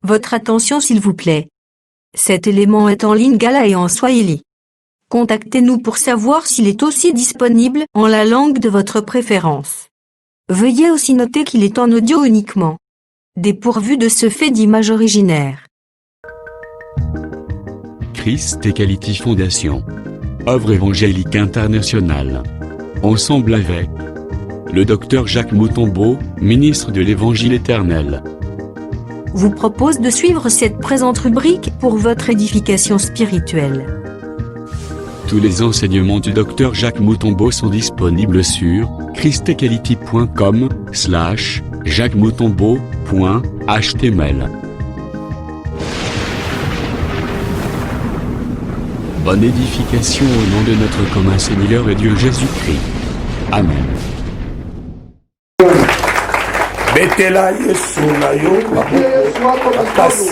Votre attention s'il vous plaît. Cet élément est en lingala et en swahili. Contactez-nous pour savoir s'il est aussi disponible en la langue de votre préférence. Veuillez aussi noter qu'il est en audio uniquement. Dépourvu de ce fait d'image originaire. Christ Equality Fondation. Œuvre évangélique internationale. Ensemble avec le Dr Jacques Mutombo, ministre de l'Évangile éternel, Vous propose de suivre cette présente rubrique pour votre édification spirituelle. Tous les enseignements du Dr Jacques Mutombo sont disponibles sur christequality.com/jacquesmutombo.html. Bonne édification au nom de notre commun Seigneur et Dieu Jésus-Christ. Amen. Betela Yesu na yo makasi.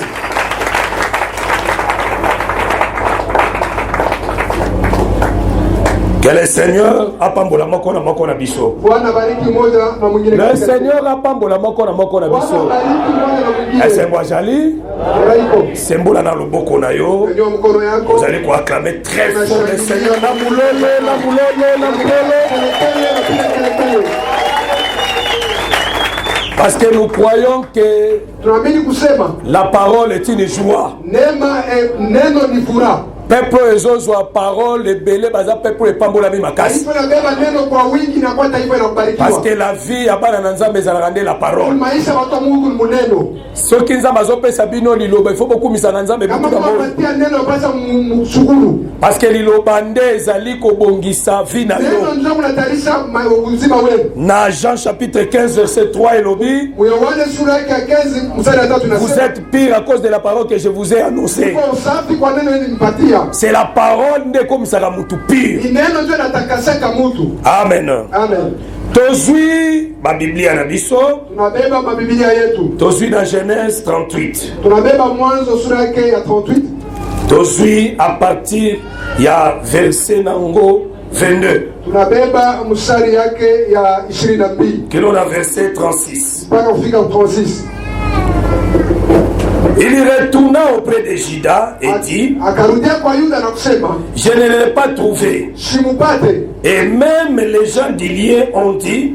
Que le Seigneur apambola moko na moko na biso. Le Seigneur apambola moko na moko na biso. Esembo jali. Sembola na loboko na yo. Vous allez quoi acclamer très fort le Seigneur na mulele na mulele na mulele. Parce que nous croyons que la parole est une joie. Peuple ezozwa parole ebele baza peuple epambola mi makasi. Parce que la vie abana na nzambe ezalaka nde la parole. Soki nzambe azopesa bino liloba il faut bokumisa na nzambe bituka mo. Parce que liloba nde ezali kobongisa vie na yo. Na Jean chapitre 15 verset 3 elobi, vous êtes pire à cause de la parole que je vous ai annoncée. C'est la parole de comme ça mutu pire. Amen. Amen. Tozui ma Biblia na biso. Tozui na Genèse 38. Tozui à partir ya verset nango 22. Que l'on a verset 36. Il retourna auprès de Juda et dit, je ne l'ai pas trouvé. Et même les gens d'Ilié ont dit,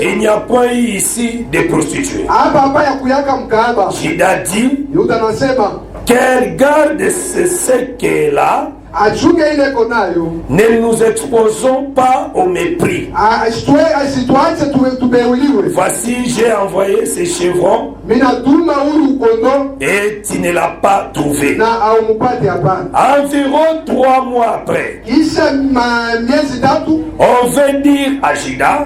il n'y a point eu ici de prostituées. Juda dit, qu'elle garde ce qu'elle a. Ne nous exposons pas au mépris. Voici, j'ai envoyé ces chevrons et tu ne l'as pas trouvé. Environ 3 mois après, on veut dire à Juda,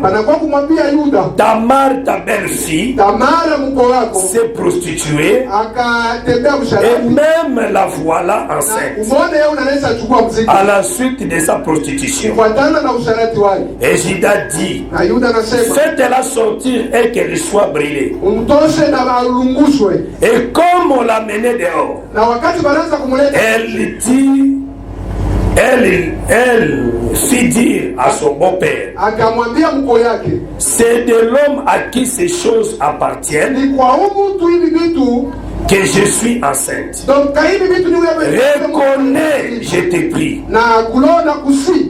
Tamar, ta belle-fille, s'est prostituée et même la voilà enceinte. À la suite de sa prostitution. Et Juda dit, faites-la sortir et qu'elle soit brûlée. Et comme on l'a menée dehors, elle dit, elle fit dire à son beau-père, c'est de l'homme à qui ces choses appartiennent que je suis enceinte. Reconnais, je te prie,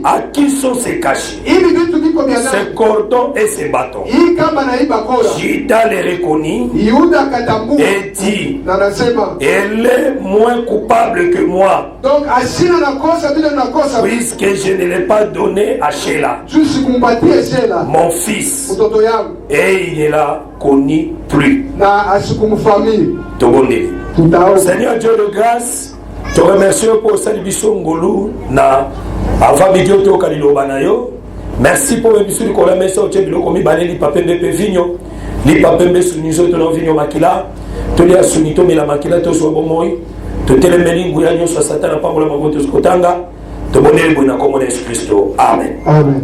à qui sont ces cachets, ces cordons et ces bâtons. Juda les reconnut et dit, elle est moins coupable que moi, puisque je ne l'ai pas donné à Sheila, mon fils, et il ne l'a connu plus. Seigneur Dieu de grâce, te remercions pour cette émission Ngolu na avant vidéo to kaliloba na yo. Merci pour l'émission de la messe au Tchèque de komi balé li papembe pe vigno, li papembe sunizo to no vigno makila, to li asunito mila makila to so bomoi, to telemeli nguya nyo so satana pambola magoto skotanga, to boneli buna komo Yesu Kristo. Amen. Amen.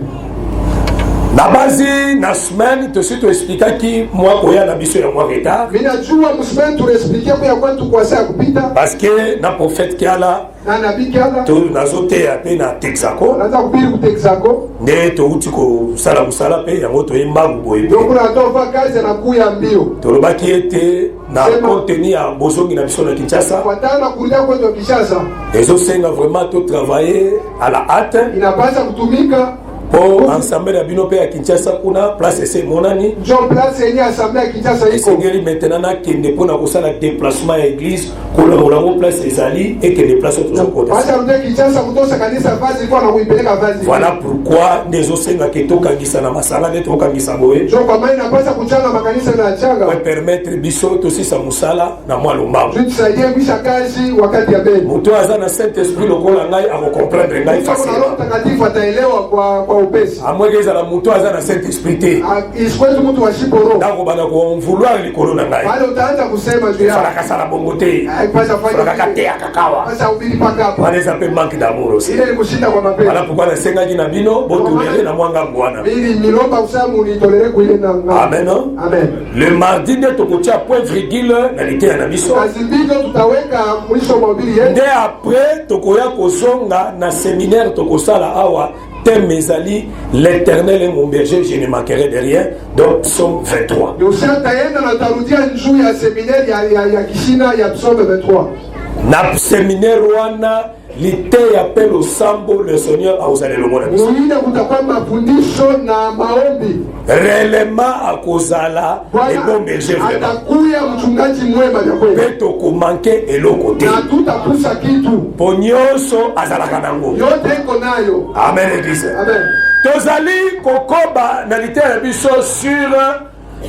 Na base na semaine to sito expliquer ki moi koya na biso ya moi retard. Minajua musemaine tu expliquer kwa kwantu kwa saa kupita. Parce que na prophète kiala na nabii kiala to nazote ya pe na Texaco. Naza kubiri ku Texaco. Nde to uti ko sala musala pe ya moto imbangu boye. Donc na tofa kazi na kuya mbio. To lobaki ete na contenu ya bozongi na biso na Kinshasa. Kwa tana kulia kwa Kinshasa. Ezo senga vraiment to travailler à la hâte. Inapasa kutumika pour ensemble ya bino pe ya Kinshasa kuna place ese monani. John place yenye assemblée ya Kinshasa iko. Esengeli maintenant na kende pona kosala déplacement ya église kola molango place ezali et que déplace toujours côté. Basi rudi Kinshasa kutosa kanisa vazi kwa na kuipeleka vazi. Voilà pourquoi nezo senga keto kangisa na masala neto kangisa boye. Jo kwa maana inapasa kuchanga makanisa na changa. Pour permettre biso to sisa musala na mwa lombango. Tusaidie bisha kazi wakati ya beni. Moto azana Saint Esprit lokola ngai a comprendre ngai facilement. Roho Mtakatifu ataelewa kwa upesi. Amwegeza la moto azana Saint Esprit te. Isikwetu mtu wa shiporo. Ndako bana ko vouloir likolo na ngai. Wale utaanza kusema juu ya. Fala kasala bongo te. Haipasa fanya. Fala katea kakawa. Sasa ubiri paka hapo. Wale ça peut manque d'amour aussi. Ile ni kushinda kwa mapenzi. Voilà pourquoi na senga jina bino botolere na mwanga bwana. Mimi nilomba usamu unitolere kuile na ngao. Amen. Amen. Le mardi de tokocha point virgule na lite na biso. Azibiko tutaweka mwisho mobili yetu. Nde après tokoya kozonga na séminaire tokosala awa thème ezali l'Éternel est mon berger, je ne manquerai de rien. Donc Psaume 23. Usitaenda na tarudia njuu ya seminaire ya Kishina ya Psaume 23. Na séminaire wana lite appelle au sambo le Seigneur a usale le mona biso. Muida kutakuwa mafundisho na maombi. Réellement à kozala et bon berger vraiment. Atakuya mchungaji mwema vya kweli. Peto ko manquer eloko te. Na tutakusa kitu. Ponyoso azalaka nango. Yote iko nayo. Amen église. Amen. Tozali kokoba na lite ya biso sur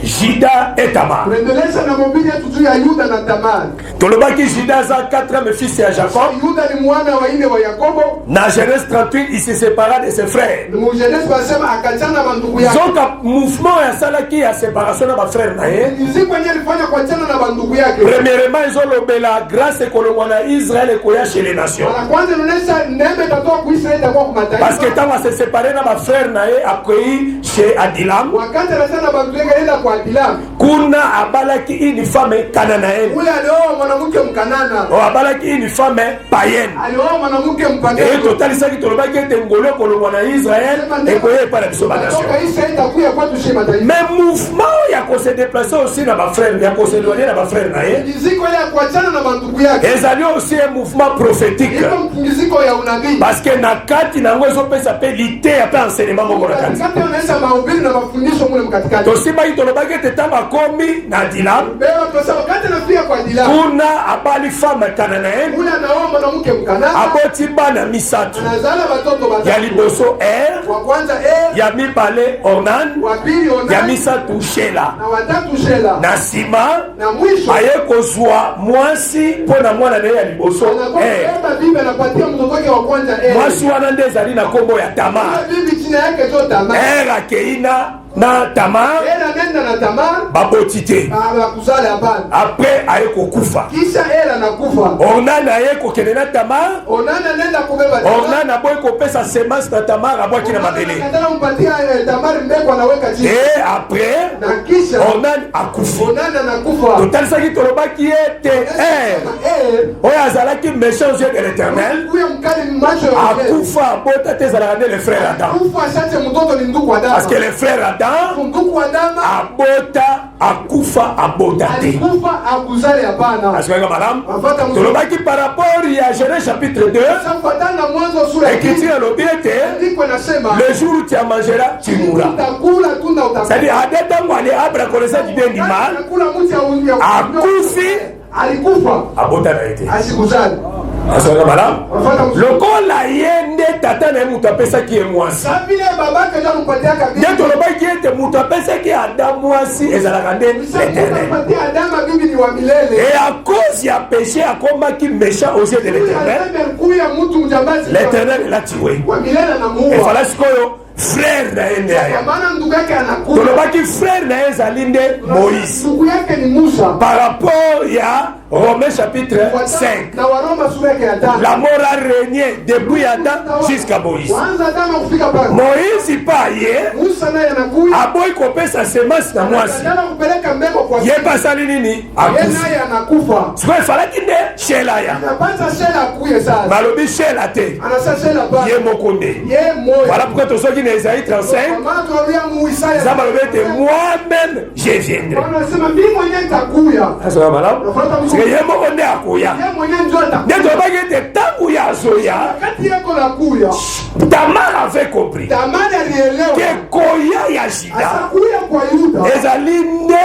Juda et Tamar. Tuendeleza na mobili yetu juu ya Yuda na Tamar. Tolobaki Juda za 4e fils ya Jacob. Yuda ni mwana wa ine wa Yakobo. Na Genèse 38 il se sépara de ses frères. Mu Genèse basema akachana na ndugu yake. Donc mouvement ya salaki ya séparation na ba frère na ye. Nziko yenyewe alifanya kuachana na ndugu yake. Premièrement ils ont lobela grâce kolongwa na Israël koya chez les nations. Wala kwanza inaonyesha neema itatoka kwa Israeli kwa mataifa. Parce que tant se séparer na ba frère na ye accueilli chez Adilam. Wakati anasema bantu yake enda kwa Adilam. Kuna abalaki une femme cananéenne. Ule alioa mwanamke mkanana. O abalaki une femme païenne. Alioa mwanamke mpagani. Et total ça qui tolobaki ete ngolo kolongwa na Israël et koye pa na biso ba nation. Toka Israeli takuya kwetu chez mataifa. Mais mouvement ya ko se déplacer aussi na ba frère, ya ko se éloigner na ba frère na ye. Nziko ile ya kuachana na ndugu yake. Ezali aussi un mouvement prophétique. Iko nziko ya unabii. Parce que na kati nango ezopesa pe lite ya pe enseignement moko na kati. Kati unaisha mahubiri na mafundisho mule mkatikati. Tosima itolobaki ete tamba komi na Dilam. Beba tosa wakati anafika kwa Dilam. Kuna abali femme cananéenne. Ule anaoa mwanamke mkanana. Aboti bana misatu. Anazala watoto watatu. Ya liboso wa kwanza ya mibale Onan. Wa pili Onan. Ya misatu Shela. Na watatu Shela. Na sima na mwisho aye kozwa mwasi pona mwana naye ya liboso bibi anapatia mtoto wake wa kwanza mwasi wana nde ezali na kombo ya Tamar. Bibi jina yake jo Tamar. Akeina na Tamar. Nenda na Tamar. Baboti te. Kuzala hapana. Après aye kokufa. Kisha anakufa. Onan aye kokende na Tamar. Onan anaenda kubeba Tamar. Onan aboye kopesa semence na Tamar abwaki na mabele. Anataka kumpatia Tamar mbeko anaweka chini. Et après na kisha Onan akufa. Onan anakufa. Total saki tolobaki ete oyo azalaki méchant aux yeux de l'Éternel. Akufa abota te ezalaka nde le frère Adam. Parce que le frère Adam abota akufa abota te. Asweka madame. Tolobaki par rapport ya Genèse chapitre 2. Écriture alobi ete le jour où tu en mangeras tu mourras. C'est-à-dire adetango ali abra connaissance du bien du mal. Akufi alikufa abota na ete. Asikuzali. Asweka madame. Lokola yende tata na mutu apesaki ye mwasi. Sabile babaka ndio mpatia kabisa. Ndio tolobaki ete mutu apesaki Adam mwasi ezalaka nde l'Éternel. Mpatia Adam bibi ni wa milele. Et à cause ya péché akombaki méchant aux yeux de l'Éternel. L'Éternel l'a tué. Et voilà ce que frère na ye nde aya. Tolobaki frère na ye ezali nde Moïse. Par rapport ya Romains chapitre 5. Na Waroma sura yake ya 5. La mort a régné depuis Adam jusqu'à Moïse. Kwanza Adamu kufika pale. Moïse paye. Musa naye anakuja. Aboy kopesa semence na mwasi. Anataka kupeleka mbegu kwa Ye basali nini? yeye Akufa. naye anakufa. Siko falaki nde Shela ya. Anapata Shela akuye sasa. Balobi Shela te. Anasa Shela ba. Ye mokonde. Ye moyo. Voilà pourquoi tu sors qui dans Isaïe 35. Mama tuambia Muisaya. Ça va le moi-même je viendrai. Anasema mimi mwenyewe nitakuya. Sasa madame. Parce que ye mokonde akuya. Ye mwenyewe ndio atakuya. Ndio baki te tangu ya zoya. Wakati yako nakuya. Tamar avait compris. Tamari alielewa. Que koya ya Juda. Asakuya kwa Yuda. Ezali nde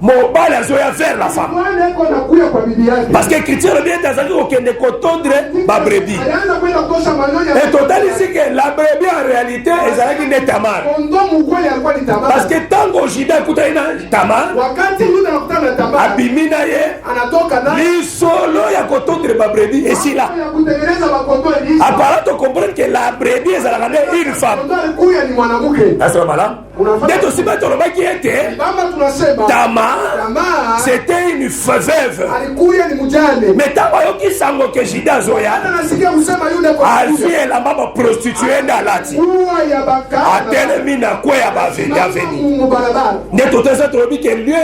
mobali azoya vers la femme. Mwana yako nakuya kwa bibi yake. Parce que écriture bien azali kokende kotondre ba brebis. Alianza kwenda kutosha manyoya. Et total ici que la brebis en réalité ezalaki nde Tamar. Kondomu ukweli alikuwa ni Tamari. Parce que tango Juda ekutani na Tamar Wakati Yuda anakutana na Tamari. abimi na ye Anatoka na lisolo ya kotondre ba brebis esila. ya kutengeneza makondoa ni. Apparemment to comprendre que la brebis ezalaka nde une femme. Kondoa alikuya ni mwanamke. Asema madame. Nde tosima tolobaki ete Baba tunasema Tamar Tamari c'était une veuve. alikuya ni mjane. Mais tango ayoki sango ke Juda azoya Anasikia kusema yule kwa azwi elamba baprostitue nde alati kuwa ya baka. atelemi na kwe ya baveni Mubarabara. nde totesa tolobi ke lieu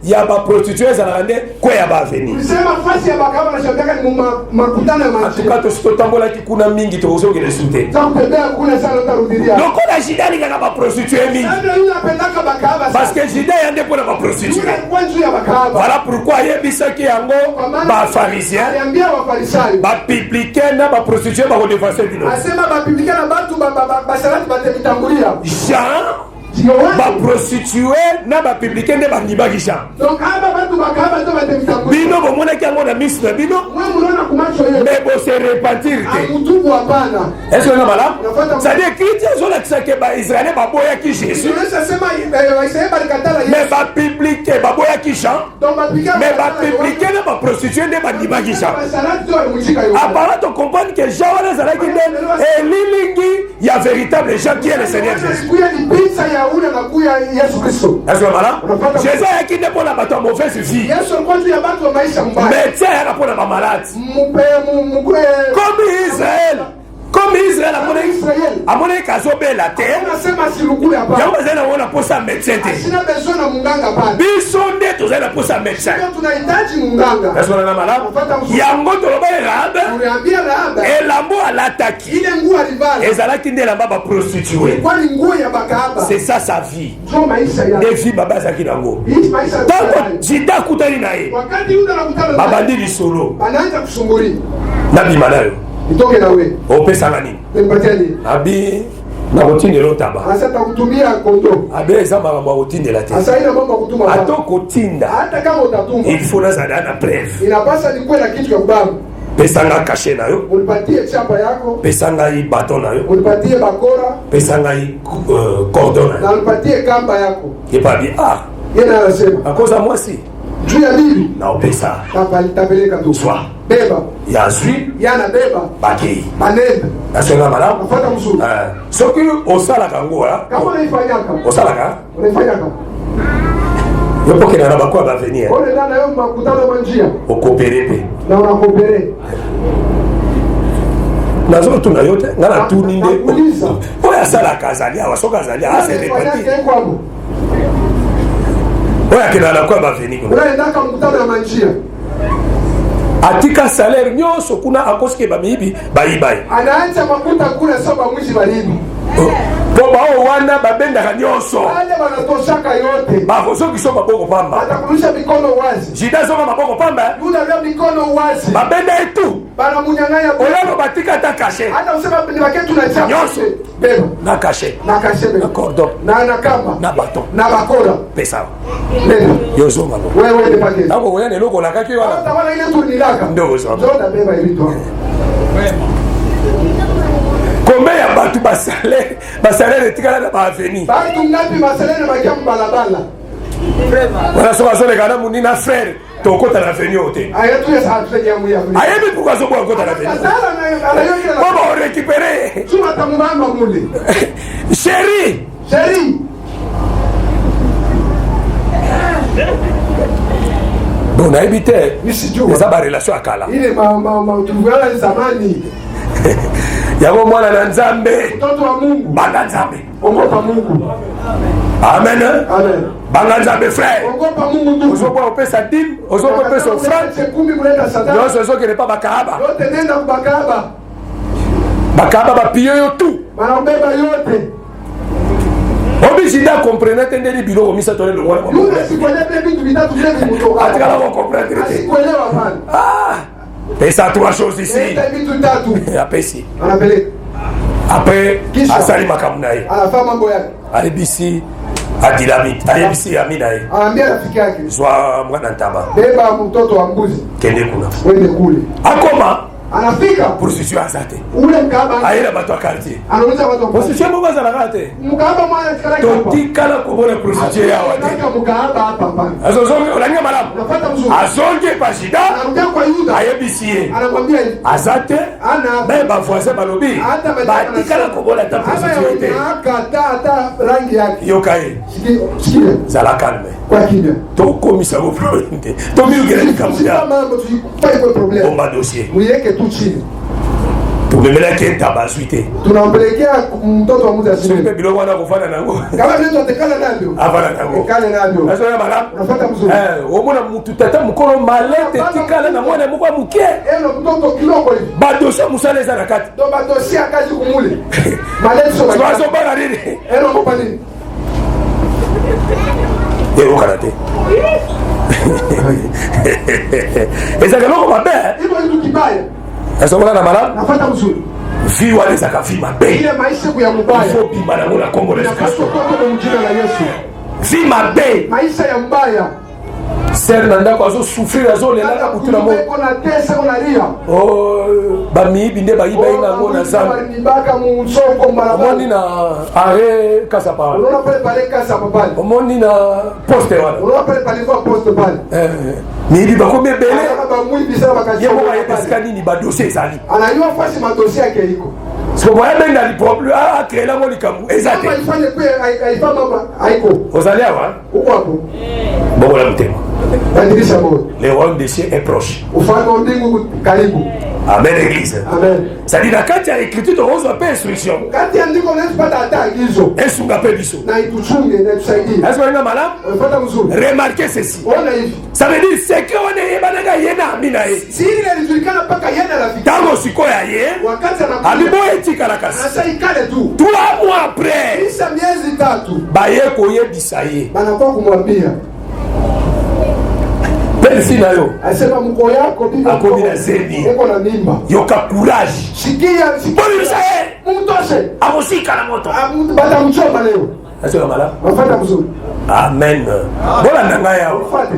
ya baprostitue ezalaka nde kwe ya baveni. Sema fasi ya baka na shabaka ni makutano ya maji. Atuka tosi totambolaki kuna mingi tokozokende su te Za kutembea kule sana utarudilia. lokola Juda alingaka baprostitue mingi Sasa yule apendaka baka parce que Juda yande mpona baprostitue. kwa njia ya baka. Voilà pourquoi ayebisaki yango bapharisien Aliambia wafarisayo. bapublicain na baprostitue bakodefase bino. Asema bapibika na batu basharati batemitangulia. Jean baprostitue na bapublicain nde bandibaki Jean. Donc aba batu bakaba to batemitangulia. Bino bomonaki yango na miso na bino Mwe mulona kumacho yeye. mais bose repentir te. Amutubu hapana. Est-ce que na malamu? C'est-à-dire chrétien ezolakisa ke baisraélien baboyaki Jésus Tunaweza sema Waisraeli balikatala Yesu. mais bapublicain baboyaki Jean Donc bapibika mais bapublicain na baprostitue nde bandibaki Jean. basharati to alimujika yo. Apparemment to comprendre que Jean wana ezalaki nde elilingi ya véritable Jean qui est le Seigneur Jésus. Kuya ni pizza ya ule na kuya Yesu Kristo. Est-ce que malamu? Jésus ayaki nde mpona bato ya mauvaise vie. Yesu alikuwa juu ya batu wa maisha mbaya. Médecin ayaka mpona bamalade. Comme Israël amonaki azobela te Anasema silukule hapa. yango bazali nango na posa médecin te. Sina besoin na munganga hapa. Biso nde tozali na posa médecin. Sio tunahitaji munganga. esona malamu yango toloba Rahabe Uliambia Rahabe. elambo alataki Ile nguo alivala. ezalaki nde elamba baprostitue. Kwani nguo ya bakahaba. C'est ça sa vie. Ndio maisha ya. Nde vie baba azalaki nango Hii maisha ya. ntango Juda akutani na ye Wakati Yuda anakutana na babandi lisolo anaanza kusumburi. nabima nayo Nitoke na wewe. opesanga nini Nipatie nini? abi nakotindela otaba Asa takutumia kondo. abe eza makambo ya kotindela te Asa ina mambo kutuma ato hapa. kotinda Hata kama utatuma. il faut nazala na preuve. Inapasa nikuwe na kitu cha kubabu. Pesanga kashe na yo Unipatie chapa yako. pesa ngai baton na yo Unipatie bakora. pesa ngai cordon na Na yo unipatie kamba yako. epabi Yeye anasema akoza mwasi juu ya bibi na opesa tapeleka tu. Swa. Beba. yazwi Yana beba. bakei Manenda. nasonga malamu. Nafuata mzuri. soki osalaka ngo Kama unaifanyaka. osalaka Unaifanyaka. yo pokenda na bakwa bavenir Ole dana yo makutano manjia. okopere mpe Na unakopere. nazotuna yo te nga natuni nde Nakuuliza. oyo asalaka azali awa soki azali aserepati Unaifanyaka kwako. oyo akenda na kwa baveni kuna Unaendaka mkutano ya manjia. atika salaire nyonso kuna akoske bamiyibi bayiba ye Anaacha makuta kule soba mwishi balini. mpo bao wana babendaka nyonso Wale wanatoshaka yote. bakozoki so maboko pamba Atakurusha mikono wazi. jida soka maboko pamba Yuda leo mikono wazi. babenda ye tu Bana munyang'anya oyano batika ata kashe hata usema ni waketu na chapa. Nyonso. Beba. na kashe Na kashebe. na cordon Na kamba. na baton Na bakora. pesa Beba. yozonga ngo Wewe ndio paketi. ako koya neloko nakaki wana Hata wala ile turnilaka. ndio ozonga Zoda beba ilitwa. combien ya bato basalaire etikala na baaveni Batu ngapi maselene bakia mbalabala. wana soki azoleka na moni na frère tokota na veni oyo te Ayatu ya saatfenya ya muya. ayebi pourkui azoboka kota na veni Kasala na anayoki po baorécupere Tuma tamubamba mule. chéri Sheri. on a évité. Nisijua. Ça va relation à Kala. Ile tulivyana zamani. Yako mwana na Nzambe. Mtoto wa Mungu. Banga Nzambe. Ogopa Mungu. Amen. Amen. Banga Nzambe frère. Ogopa Mungu ndugu. Usokuwa upesa dîme, usokuwa upesa offrande. Sekumi kuleta sadaka. Yoso soki n'est pas bakahaba. Yote nenda kubakaba. Bakahaba bapiyo yo tout. Banabeba yote. Obishinda comprendre tendeli biloko misatole lo wana. Yule sikwelepe vitu vitatu vile vimotoka. Atikala ko comprendre. Asikuelewa bana. Ah. Et ça trois choses ici. Vitu tatu. Apesi. Anapeleka. Après, asali makamunaye. Anafanya mambo yake. Alibisi adilamit. Alibisi aminaye. Anaambia rafiki yake. Zwa mwana ntaba. Beba mtoto wa mbuzi. Kende kuna. Wende kule. Akoma. Anafika. Procession azate. Ule mkaba. Aira bato a quartier. Anauliza watu. Procession moko za nakate. Mkaba mwana tikala hapa. Totikala kubona procession ya wate. Nataka mkaba hapa hapa. Azozonge olanya malamu. Unafuata mzuri. Azonge pashida. Anarudia kwa Yuda. Ayebisiye. Anakwambia hivi. Azate. Ana. Beba voisin balobi. Batikala kubona ta procession ite. Hata rangi yake. Yokae. Sikia. Zala calme. Kwa kimya. Tokomisa go problème. Tomilugele kamuya. Mambo tusipai kwa problem. Omba dossier. Muiweke tu chini. Tumemela kenta bazwite. Tunampelekea mtoto wa mtu asime. Sipe biloko wana kufana nango. Kama vile tutakala navyo. Afana nango. Kale navyo. Nazo ya malamu. Unafuata mzuri. Omona mutu tata mukolo malete tikala na mwana mukwa muke. Eno mtoto kiloko hivi. Badosa musale za nakati. Do badosia kazi kumule. Malete so. Swazo bana nini? Eno mpa nini? Eo karate. Eza kaloko mabe. Hivyo kitu kibaya. Esa mwana na malamu. Nafuata mzuri. Vi wale za kafi mabe. Ile maisha ya mbaya. Ifo bima na mwana Kongo na Kristo kwa jina la Yesu. Vi mabe. Maisha ya mbaya. Ser na ndako azo souffrir azo lela na kutuna mo. Kuna tesa unalia. Oh, ba miibi nde ba iba inga ngona sana. Nibaka mu soko marabani. Omoni na are kasa pa. Unaona pale kasa pale. Omoni na poste wala. Unaona pale kwa poste pale. Miibi ba ko bebele. Ba mwibi sana bakaje. Yemo ba yeska nini ba dossier zali. Anajua fasi madossier yake iko. So boya benda li problem a créer mo likamu. Exact. Kama ifanye kwa haifanya haiko. Ozalia wa? Uko hapo. Bongo la mtema. Badilisha moyo. Le royaume des cieux est proche. Ufalme wa mbingu karibu. Amen église. Amen. Ça dit la kati ya écriture on pas instruction. Kati ya ndiko unapata agizo. Esunga pe biso. Na ituchunge na tusaidie. Est-ce que madame? Unafuata mzuri. Remarquez ceci. Ona hivi. Ça veut dire c'est que on est bananga yena amina e. Si ile ilijulikana paka yenda rafiki. Tango sikoya ye. Wakati anakuja. Abibo etika la kasi. Sasa ikale tu. 3 mois après. Kisha miezi 3. Baye koyebisa ye. Banakuwa kumwambia. Pelsi na yo. Asema mko yako bibi. Akomi na zeni. Eko na mimba. Yoka courage. Sikia. Bolisa ye. Mumtoshe. Amosika na moto. Bata mchoma leo. Est-ce que mala? Wafata mzuri. Amen. Bola ndanga yao. Wafate.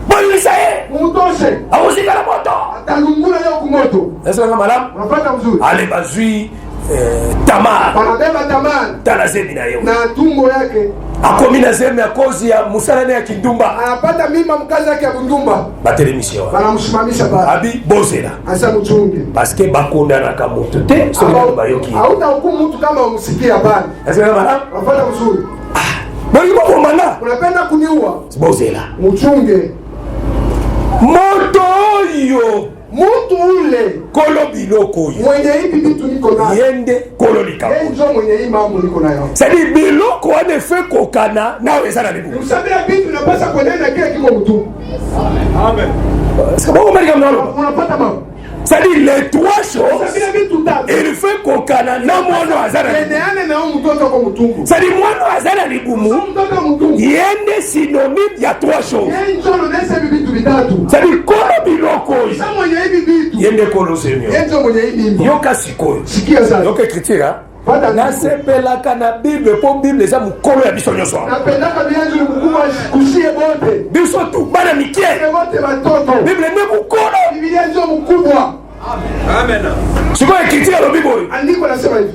Bolisa ye. Mumtoshe. Amosika na moto. Atalungula leo kumoto. Est-ce que mala? Wafata mzuri. Ale bazui Tamar. Wanabeba Tamar. Tala zemi na yo. Na tumbo yake. Akomi na zemi ya kozi ya musalane ya kindumba. Anapata mimba mkazi yake ya kundumba. Batelemisha wa. Wanamsimamisha pale. Abi bozela. Asa mchunge. Parce que bakonda na kamoto te so ni bayoki. Hauta hukumu mtu kama umsikia bana. Est-ce que madame? Wafata mzuri. Bali kwa komanda. Unapenda kuniua. Bozela. Mchunge. Moto yo. Mtu ule Kolo biloko yo. mwenye hivi vitu niko nayo. Yende kolo likako. Yeye ndio mwenye hii mambo niko nayo. C'est-à-dire biloko wane fe kokana na wezana libu. Usabia vitu unapaswa kuendelea kile kiko mtu. Amen. C'est bon mali kama nalo. Unapata mambo. C'est-à-dire les trois choses. Usabia vitu tatu. Il fait kokana na mwono azana. Endeane na huyu mtoto kwa mtungu. C'est-à-dire mwono azana libumu. Mtoto mtungu. Yende synonyme ya trois choses. Yeye ndio anaweza hivi vitu vitatu. C'est-à-dire kolo biloko yo. Sasa mwenye hivi vitu. Yende kolo senyo. Yeye ndio mwenye hivi vitu. Yoka sikoyo. Sikia sasa. Yoka écriture ha. Nasepelaka na Bible po Bible eza mukolo ya biso nyonso. Napendaka bianzu mkubwa kushie bote. Biso tu bana mikie. Wote watoto. Bible ne mukolo. Biblia ndio mkubwa. Amen. Siko écriture lo Bible. Andiko nasema hivi.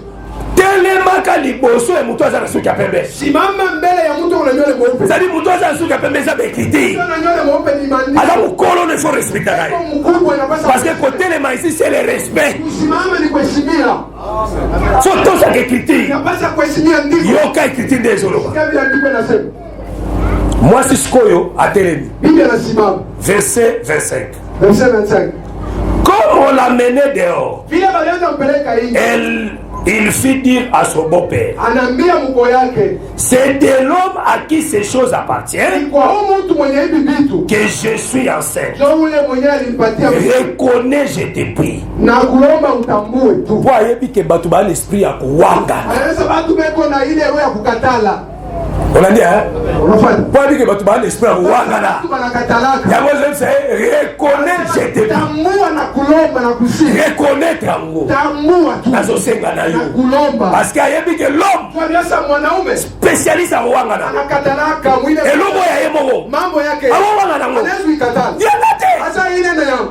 Telemaka liboso ya mutu aza na suki ya pembe. Simama mbele ya mtu una nywele mweupe. Zali mutu aza na suki ya pembe za bekiti. Una nywele mweupe ni maandiko. Aza mukolo ne faut respecter kai. Mkubwa inapaswa. Parce que côté les ici c'est le respect. Usimame ni kuheshimia. Soto sa écriture. Inapaswa kuheshimia ndiko. Yoka écriture des oloba. Kavi andiko nasema. Moi si skoyo atelemi. Bible nasimama. Verset 25. Verset 25. Comme on l'a mené dehors, Vile balianza mpeleka nje. il fit dire à son beau-père, Anaambia mko yake, c'est de l'homme à qui ces choses appartiennent kwa huyu mtu mwenye hivi vitu que je suis enceinte. ndio ule mwenye alinipatia Reconnais, je te prie. na kulomba utambue tu. Pour ayebi ke batu ba l'esprit ya kuwangana. Anaweza watu beko na ile roho ya kukatala. On a dit hein? Unafanya? Pour ayebi ke batu ba l'esprit ya kuwangana. Watu wanakatalaka. Yango je sais, reconnais, je te prie. Tambua na kulomba na kusihi. Reconnaître yango. Tambua tu. Nazosenga na Na yo. kulomba. Parce qu'ayebi ke l'homme Kwa biasa mwanaume spécialiste ya kuwangana. anakatalaka mwile. Elongo ya ye moko. Mambo yake. Awangana ngo. Anaweza ikatala. Yangate. Sasa ile ndio yangu.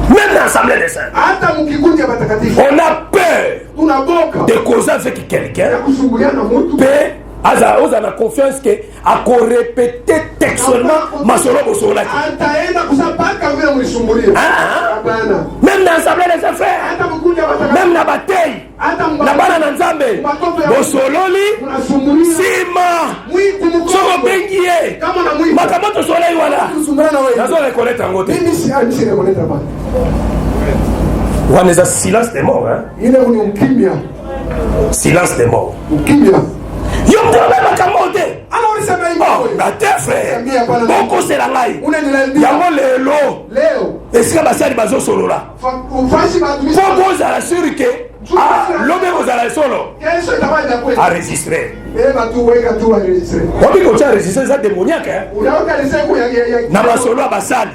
Même dans l'assemblée des saints. Hata mkikundi ya matakatifu. On a peur Tunaboka. de causer avec quelqu'un. Ya kusumbulia na mtu. Pe aza na confiance que ako répéter textuellement masolo bosola. Ataenda kusapaka vile mlisumbulia. Hapana. Même dans l'assemblée des saints frères. Hata mkundi ya matakatifu. Même na bataille. Hata Na bana na nzambe. Bosololi unasumbulia. sima. Mwiti mkongo. Soko bengiye. Kama na mwiti. Makamoto soleil wala. Kusumbana wewe. Nazo reconnaître ngote. Mimi si reconnaître pas. Waneza silence des morts hein. Ile ni ukimya. Silence des morts. Ukimya. Yo mtaba makamote. Ana ulisema hivi. Oh, na te frère. Boko c'est la ngai. Unanilandia. Yango lelo. Leo. Esika basali bazo solola. Ufashi matumizi. Faut bozala sûr que lobe bozala solo. Kesho itakuwa kweli. Enregistré. Eba tu weka tu enregistré. Wapi kocha enregistré ça démoniaque hein. Unaweka liseko ya Na basolo basali.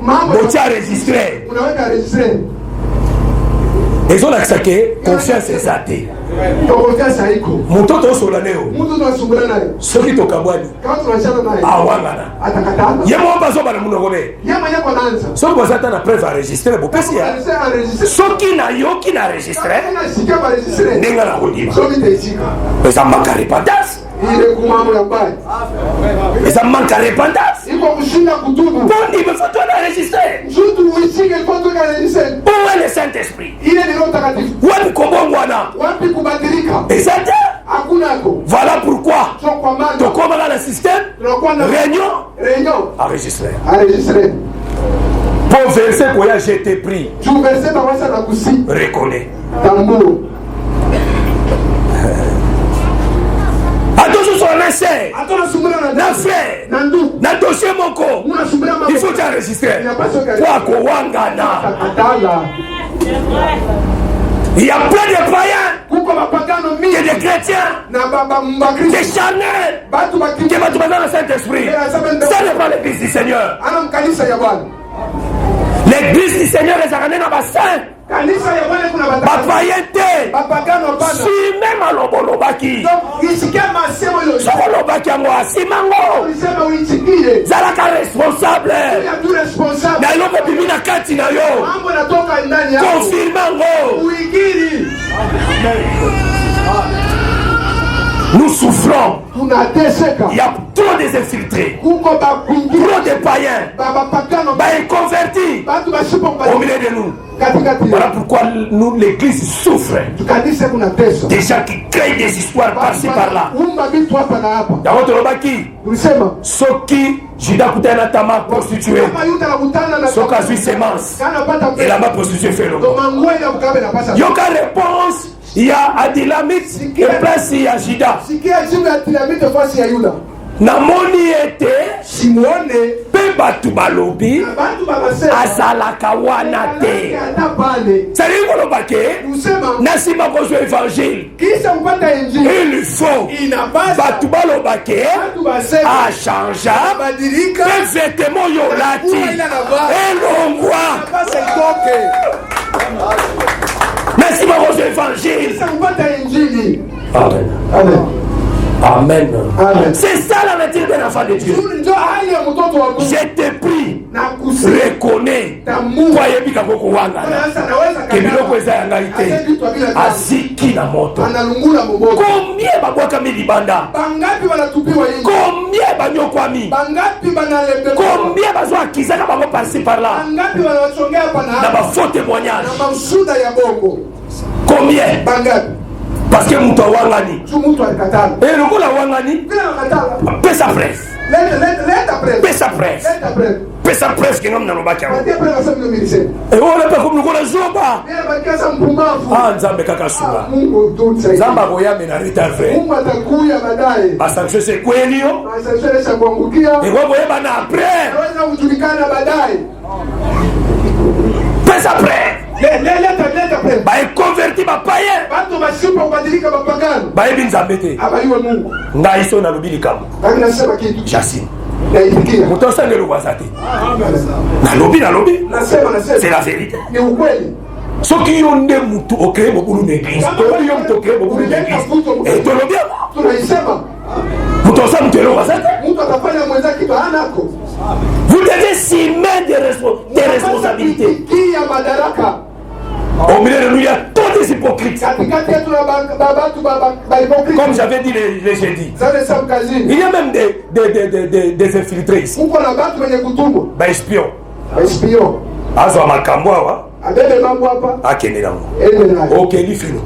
mambo. Kocha enregistré. Unaweka enregistré. Ezolakisa ke confiance ezate. Confiance haiko. Mtoto osola leo. Mtu tunasumbana naye. Soki tokabwani. Kama tunachana naye. Awangana. Atakatana. Yemo bazo bana munogobe. Yema yako anaanza. Soki bazata na preuve enregistré bopesi ya. Soki na yoki na enregistré. Sika ba enregistré. Nenga na kodima. Soki teisika. Eza manka repentance. Ile kumambo ya mbaya. Eza manka repentance. Iko kushinda kutubu. Bondi me faut toi enregistrer. Mtu uisike kwa tu enregistré. Où est le Saint-Esprit? Ile ni roho takatifu. Wapi kobongwana? Wapi kubadilika? Ezate. Hakunako. Voilà pourquoi. So kwa maana Tokoma dans le système. tunakuwa na réunion Enregistré. enregistré. Pour verser quoi je t'ai pris. Tu verser par ça na kusi. Reconnais. Tambo. Attention sur un essai. Atona sumbula Na frère. na ndu. Na dossier moko. Unasumbula mambo. Il faut t'enregistrer. Inapaswa Kwa kowangana. Atala. Il y a plein de païens. Kuko mapagano Il y a mingi des chrétiens. na baba Des mbakristo. charnels. Batu bakiki. Qui va te dans le Saint-Esprit. Ça n'est pas l'église du Seigneur. Ana mkanisa ya Bwana. L'église du Seigneur est arrêtée dans ma sainte. Kanisa ya Bwana kuna Ma bataka. païenté. Mapagano bana. Si même à l'obolobaki. Donc isikia masemo yo. Sokolobaki yango asimango. Ulisema uichikie. Zalaka responsable. Ya tu responsable. Na eloko bibi na kati na yo. Mambo natoka ndani yako. Confirme yango. Uikiri. Nous souffrons. Tunateseka. Il y a trop des infiltrés. Kuko bakwingi. Trop de païens. Baba pagano. Inconvertis Batu bashipo au milieu de nous. katikati. Voilà pourquoi nous, l'église souffre. Kanisa kuna teso. Des gens qui créent des histoires par-ci par-là. Umba vitu hapa na hapa. Dans votre lobaki, Ulisema Soki, Judas Kutana Tama prostituée. kama yuta anakutana na Soka Zui Semence. kana pata Et là-bas, prostituée fait le ndo mangwe ya mkabe na pasa. Yoka réponse, il y a Adilamit et place il y a Judas. Sikia jibu ya Tilamite fasi ya Yuda. Namoni ete, Simuone pe batu balobi, batu babasema azalaka wana te. hata pale. C'est-à-dire kolobake, Usema nasima kozwa évangile. kisha kupata injili. Il faut, Inapasa batu balobake, batu basema achangea, badilika. pe vêtements yolati, elongwa. Inapasa itoke. Nasima kozwa évangile. Kisha kupata injili. Amen. Amen. Amen. Amen. C'est ça la nature d'un enfant de Dieu. Ndio hali ya mtoto wa Mungu. Je te prie, Na kusi. reconnais. Tamu. Kwa yebika koko wangana. Sasa naweza Kebiloko eza ya ngai te. Aziki na moto. Analungula moboto. Combien babwakami libanda? Bangapi wanatupiwa nje? Combien banyokwami? Bangapi banalemewa? Combien bazwa akizaka bango par-ci par-là? Bangapi wanawachongea hapa na Na hapa? ba faux témoignage. Na mamshuda ya bongo. Combien? Bangapi? Parce que mutu awangani. Tu mutu alikatala. Et lokola wangani. Bila akatala. Pesa presse. Leta presse. Pesa presse. Leta presse. Pesa presse que ngam nalobaki yango. Patia presse asema ndio ministère. Et on n'a pas comme lokola zoba. Bila bakiasa mpumbavu. Ah nzambe kaka suba. Mungu tu sasa. Nzamba koyame na retard. Mungu atakuya baadaye. Asante c'est kweli yo. Asante sasa kuangukia. Et wako yeba na après. Naweza kujulikana baadaye. Pesa presse. Leta presse. Ba converti ba païen. Watu bashipa kubadilika mapagano. Ba ebi nzambe te. Abayuwa Mungu. Ngai so na lobili kama. Lakini nasema kitu. Jasine. Naitikia. Mutosa ngelo wazate. Nalobi. Nasema. C'est la vérité. Ni ukweli. Soki yo nde mutu okeye bobulu n'église. Tobi yo mutu okeye bobulu n'église. Et tolobi yango. Tunaisema. Mutosa mutelo wazate. Mtu atafanya mwenzake baanako. Vous devez s'immer des responsabilités. Kia madaraka. Au milieu de nous, il y a tous des hypocrites. Comme j'avais dit les jeudis. Il y a même des infiltrés ici. Bah, espions. Azo Makamboa. Akene nango. Ok, li fino.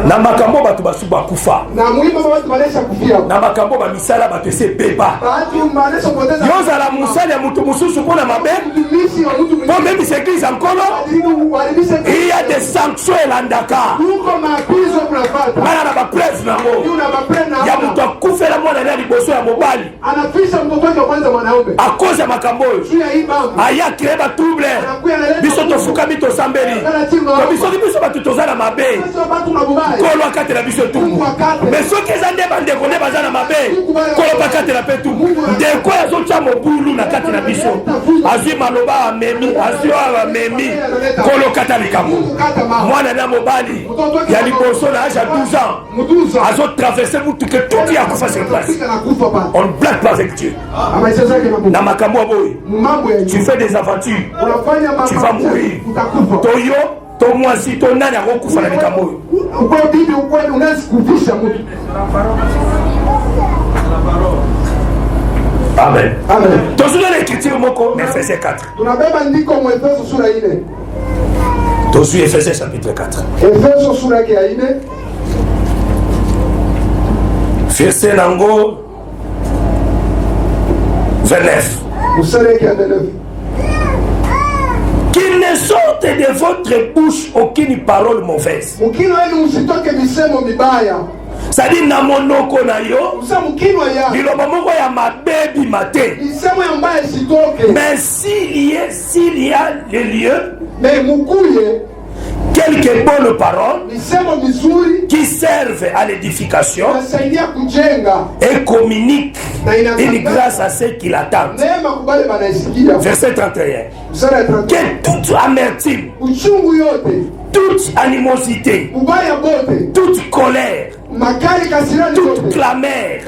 Na makambo batu basu bakufa. Na makambo ba misala batu se beba. Yoza la musali ya mutu mususu pona mabe. Bon même si église encore. Il y a des sanctions landaka. Bana na ba presse nango. Ya mutu akufela mwana na liboso ya mobali. A cause ya makambo. Aya kreba trouble. Biso tofuka bito sambeli. Biso batu tozana mabe. Kolo akate la biso tumu. Mais soki ezande bandeko nde bazana mabe. Kolo bakate la pe tumu. Ndeko azocha mobulu na kate na biso. Azwi maloba amemi, azwi amemi. Kolo kata likambo. Mwana na mobali ya liboso na âge à 12 ans. Azo traverser mutuke tout ya kufa sur place. On ne blague pas avec Dieu. Na makambo boy. Tu fais des aventures. Tu vas mourir. Toyo, to mwasi, to nani akokufa na likambo. Amen. Tozuna l'écriture moko Efesiens 4. Tozu Efesiens chapitre 4. Verset nango 29. Qu'il ne sorte de votre bouche aucune parole mauvaise. C'est-à-dire na monoko na yo liloba moko ya mabebi mate. Mais s'il y a le lieu quelques bonnes paroles qui servent à l'édification et communiquent une grâce à ceux qui l'attendent. Verset 31. Que toute amertume, toute animosité, toute colère, toute clameur,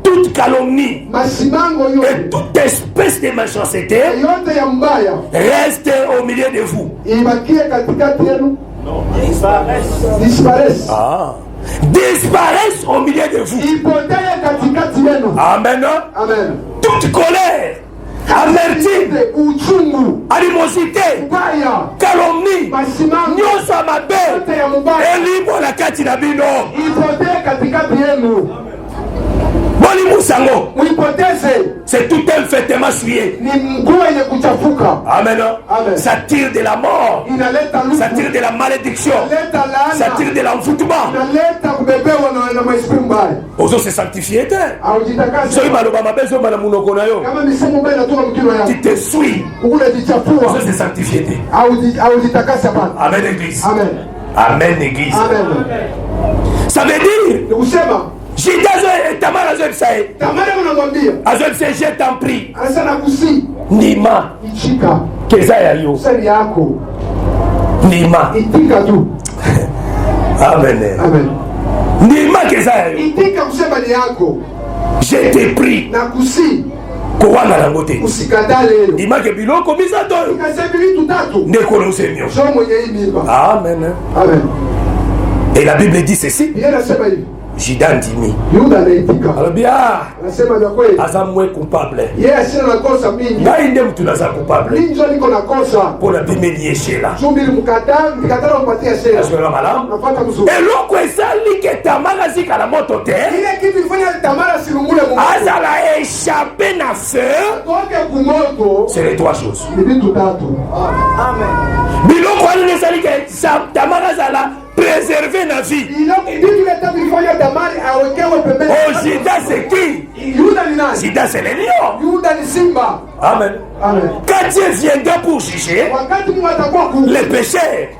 toute calomnie et toute espèce de méchanceté reste au milieu de vous. Disparaissent au milieu de vous. Amen. Toute colère, amertume, animosité, calomnie, nyonso mabe, elibo na kati na bino. Boli musango. C'est tout un vêtement souillé. Amen. Ça tire de la mort. Ça tire de la malédiction. Ça tire de l'envoûtement. Ozo se sanctifier. Tu te suis. Ozo se sanctifier. Amen église. Amen église. Ça veut dire Tamar je t'en prie. Nima. Keza yo. Nima. Amen. Nima keza yo. Je t'ai pris. Kowanga na ngote. Nima ke biloko bisato. Ndeko no semio. Amen. Et la Bible dit ceci. Jida ndimi. Yuda anaitika. Alobia. Anasema vya kweli. Azamwe coupable. Yeye asina nakosa mingi. Ngai nde mtu naza coupable. Ninjo niko nakosa. Pona bimeli yeshela. Zumbili mkatala mpatia shela. Aswela malam. Napata mzuri. Eloko esali ke Tamara zika la moto te. Ile kitu ilifanya Tamara silungule Mungu. Azala échappé na feu. Toke kumoto. C'est les trois choses. Ni vitu tatu. Amen. Biloko wali nesali ke Tamara zala préserver na vie. Jida c'est qui? Jida c'est les lions. Amen. Amen. Quand Dieu viendra pour juger les péchés,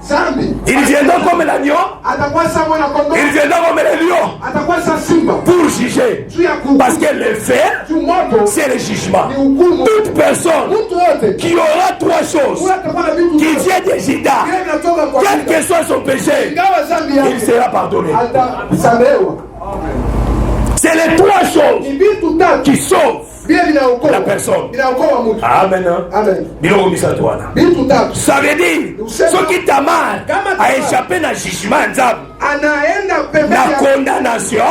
il viendra comme l'agneau, il viendra comme les lions pour juger. Parce que le fait, c'est le jugement. Toute personne qui aura trois choses, qui vient de Jida, quel que soit son péché, il sera pardonné. C'est les trois choses qui sauvent la personne. Amen. Ça veut dire, ce qui t'a mal a échappé dans le jugement, dans la condamnation,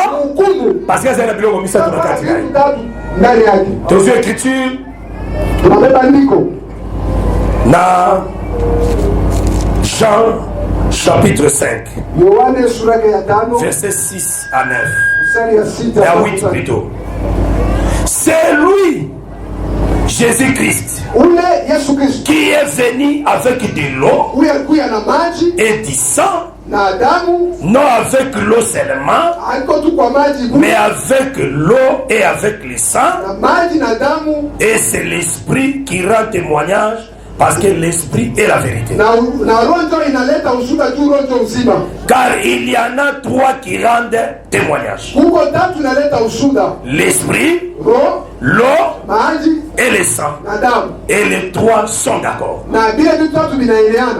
parce que c'est le bureau commissaire de la catégorie. Dans une écriture, dans Jean chapitre 5, verset 6 à 9, et à 8 plutôt. C'est lui, Jésus-Christ, qui est venu avec de l'eau et du sang, non avec l'eau seulement, mais avec l'eau et avec le sang, et c'est l'Esprit qui rend témoignage. Parce que l'esprit est la vérité. Car il y en a trois qui rendent témoignage. L'esprit, l'eau et le sang. Et les trois sont d'accord.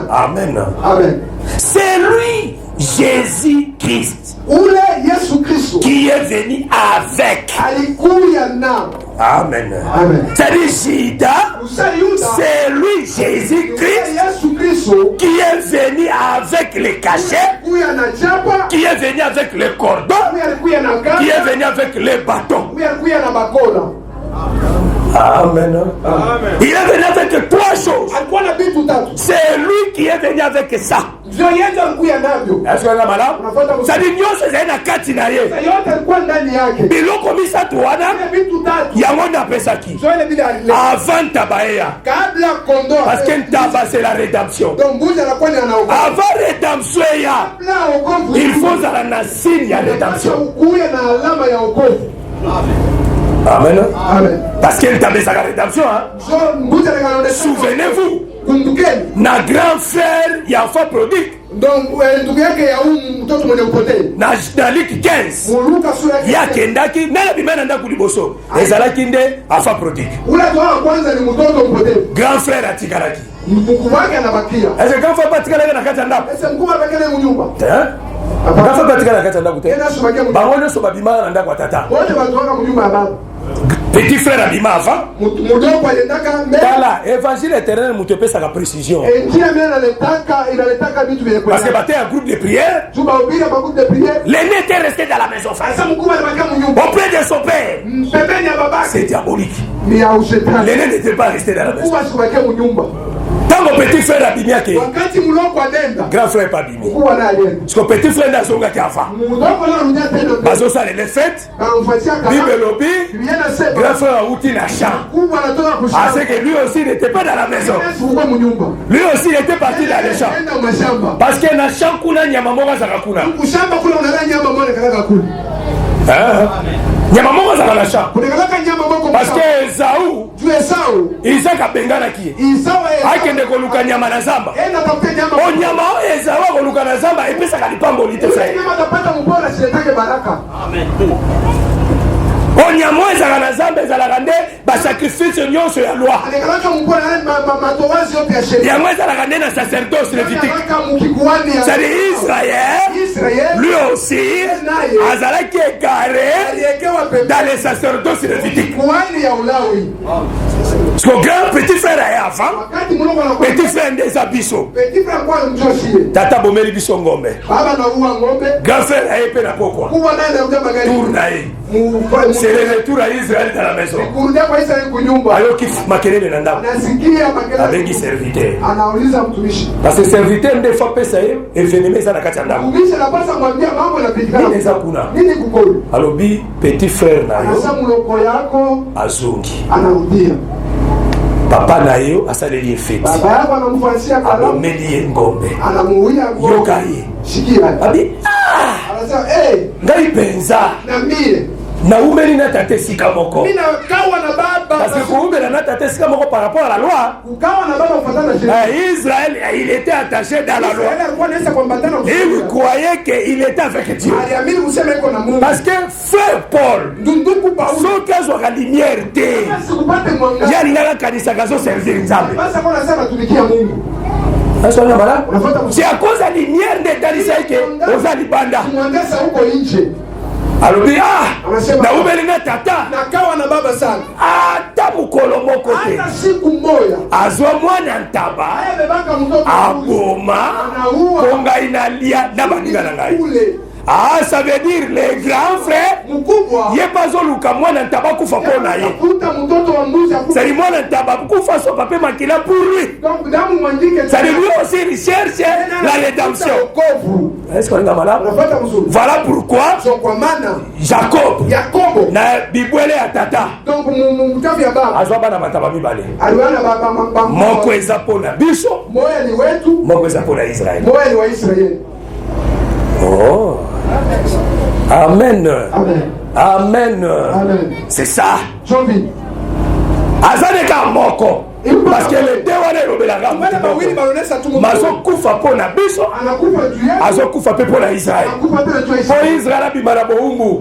Amen. C'est lui, Jésus-Christ, qui est venu avec. Amen. C'est-à-dire Jida, c'est lui, Jésus-Christ, qui est venu avec les cachets, qui est venu avec les cordons, qui est venu avec les bâtons. Amen. Il est venu avec trois choses. C'est lui qui est venu avec ça. Est-ce que là malade? Ça dit nous c'est un katinaye. Biloko misa tuana. Yango na pesa ki. Avant tabaea. Parce que taba c'est la rédemption. Avant rédemption il faut à la signe ya rédemption. Amen. Amen. Parce qu'elle t'a mis sa rédemption. Souvenez-vous. Na grand frère, il y a un faux produit. Donc, na Luc 15. Il y a Kendaki, n'a pas même d'ailleurs Kuliboso. Les Alakinde a fait produit. Grand frère a Tikaraki. Est-ce que grand frère pas Tikaraki na Katanda? Grand frère pas Tikaraki na Katanda. Bangono so babima na ndako tata. Petit frère Abima avant. Voilà, évangile éternel nous te pèse la précision. Parce que battait un groupe de prière. L'aîné était resté dans la maison. Auprès de son père. C'est diabolique. L'aîné n'était pas resté dans la maison. Tant que petit frère abimia ke grand frère pas abimé. Parce que petit frère n'a songa kafa. Bazo ça les fêtes. Bible lobby. Grand frère outi na champ. Ah c'est que lui aussi n'était pas dans la maison. Lui aussi il était parti dans le champ. Parce que na champ kuna nyama moga za kuna. Nyama moga za la champ. Parce que Esaú Isaac abengana ki akende koluka nyama na zamba o nyama o Esaú koluka na zamba epesa kalipambo lite sai o nyama o ezala na zamba ezalaka nde basacrifice nyonso ya loi yango ezalaka nde na sacerdoce lévitique c'est-à-dire lui aussi, azalaki égaré dans les sacerdoces lévitiques. Parce que grand petit frère est avant, petit frère des abisso. Tata bomeli biso ngombe. Grand frère est pe na pokwa. Tournaï. C'est le retour à Israël dans la maison. Alors qu'il makelele na ndako. Avec les serviteurs. Parce que serviteur ne fois pas ça et venez ça na kati ya ndako. Neza kuna. Alors bi petit frère na yo. Azongi. Papa na yo asaleli fête. Alomeli ngombe. Yokaye. Abi ngai penza na umeli na tate sika moko parce que kuumela na tate sika moko par rapport à la loi. Israël il était attaché dans la loi. Il croyait qu'il était avec Dieu. Parce que frère Paul son cas soit la lumière té yalinga kanisa kazo servir nzambe. C'est à cause de la lumière de Talisaï que aux Alibanda. Alors, na ubelina tata. Ata mukolo moko te. Azwa mwana ntaba. Aboma. Konga inalia na baninga na ngai. Ah, ça veut dire les grands frères. Yebazo luka mwana ntaba kufa pona ye. C'est lui mwana ntaba kufa so papa makila pour lui. Ça lui aussi il cherche la rédemption. Est-ce qu'on est malade? Voilà pourquoi Jacob na bibwele ya tata. Donc azwa bana mataba mibale. Moko eza pona biso. Moko eza pona Israël. Oh. Amen. Amen. Amen. C'est ça. Azaneka moko. Parce que le déwane robelaga. Mazo kufa pona biso. Azo kufa pe pona Israël. Pour Israël abimara boumbu.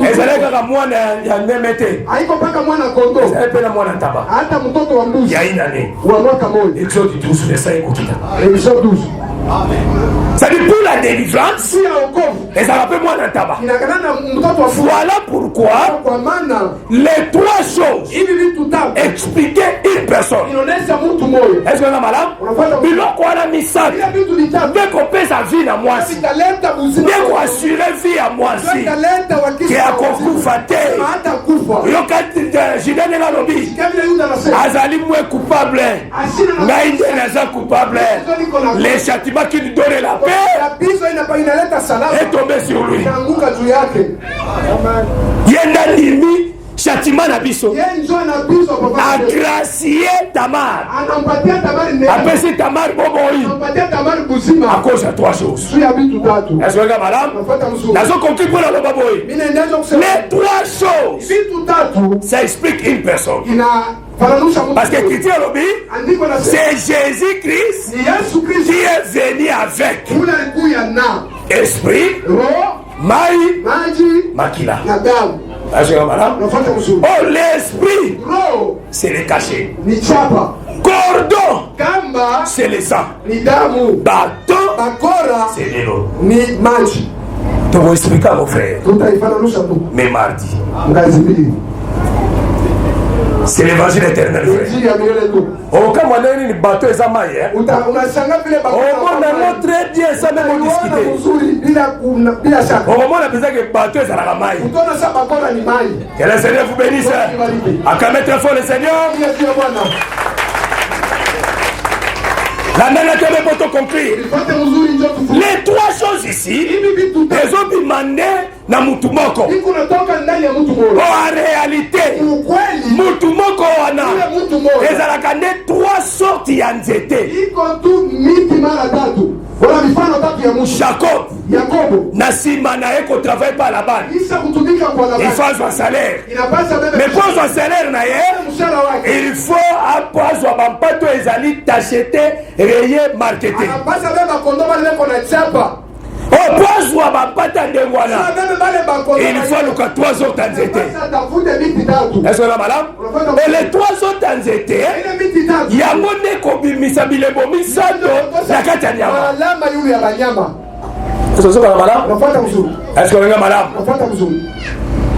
Ezaleka ka mwana ya nemete. Aiko paka mwana kondo. Ezaleka mwana taba. Hata mtoto wa mbuzi. Ya inane. Wa mwaka moja. Exode 12 verset 1. Exode 12. Ça dit pour la délivrance, et ça rappelle moi dans tabac. Voilà pourquoi les trois choses expliquer une personne. Est-ce qu'on a malade? Il doit quoi la mission? Dès qu'on paie sa vie à moi, dès qu'on assure vie à moi, qui a confoufaté, je donne la lobby. Azali moué coupable, Naïdé n'est coupable. Les châtiments qui lui donnent la paix est tombé sur lui. Yenda limi châtiment na biso. Agracier Tamar. Apesi Tamar boboi. À cause de trois choses. Est-ce que madame? Nazo compris pour la boboi. Les trois choses. Ça explique une personne. Parce que Christ c'est Jésus-Christ qui est venu avec esprit, maï, makila. Oh, l'esprit, c'est le cachet. Cordon, c'est le sang. Bâton, c'est l'eau. Tu vas expliquer à mon frère. Mais mardi. C'est l'évangile éternel. Au cas où on bateau et amaï, on a très bien ça même discuter. Au moment où on a besoin que bateau et amaï. Que le Seigneur vous bénisse. À qu'à mettre fort le Seigneur. La même est pour compris. Les trois choses ici, les hommes demandent na mutumoko. En réalité, mutumoko wana. Les alakane trois sortes yanzete. Jacob, Nassima na eko travaille pas là-bas. Il faut un salaire. Mais pour un salaire na il faut avoir un pato ezali t'acheter rayer marketing. Oh, pour avoir un pato ndengwana. Il faut le 3 autres anzete. Est-ce que la madame? Et les 3 autres anzete, il y a mon éco bimisa bilebo misado la katanyama. Est-ce que vous avez madame? Unafuata mzuri. Est-ce que vous avez madame? Unafuata mzuri.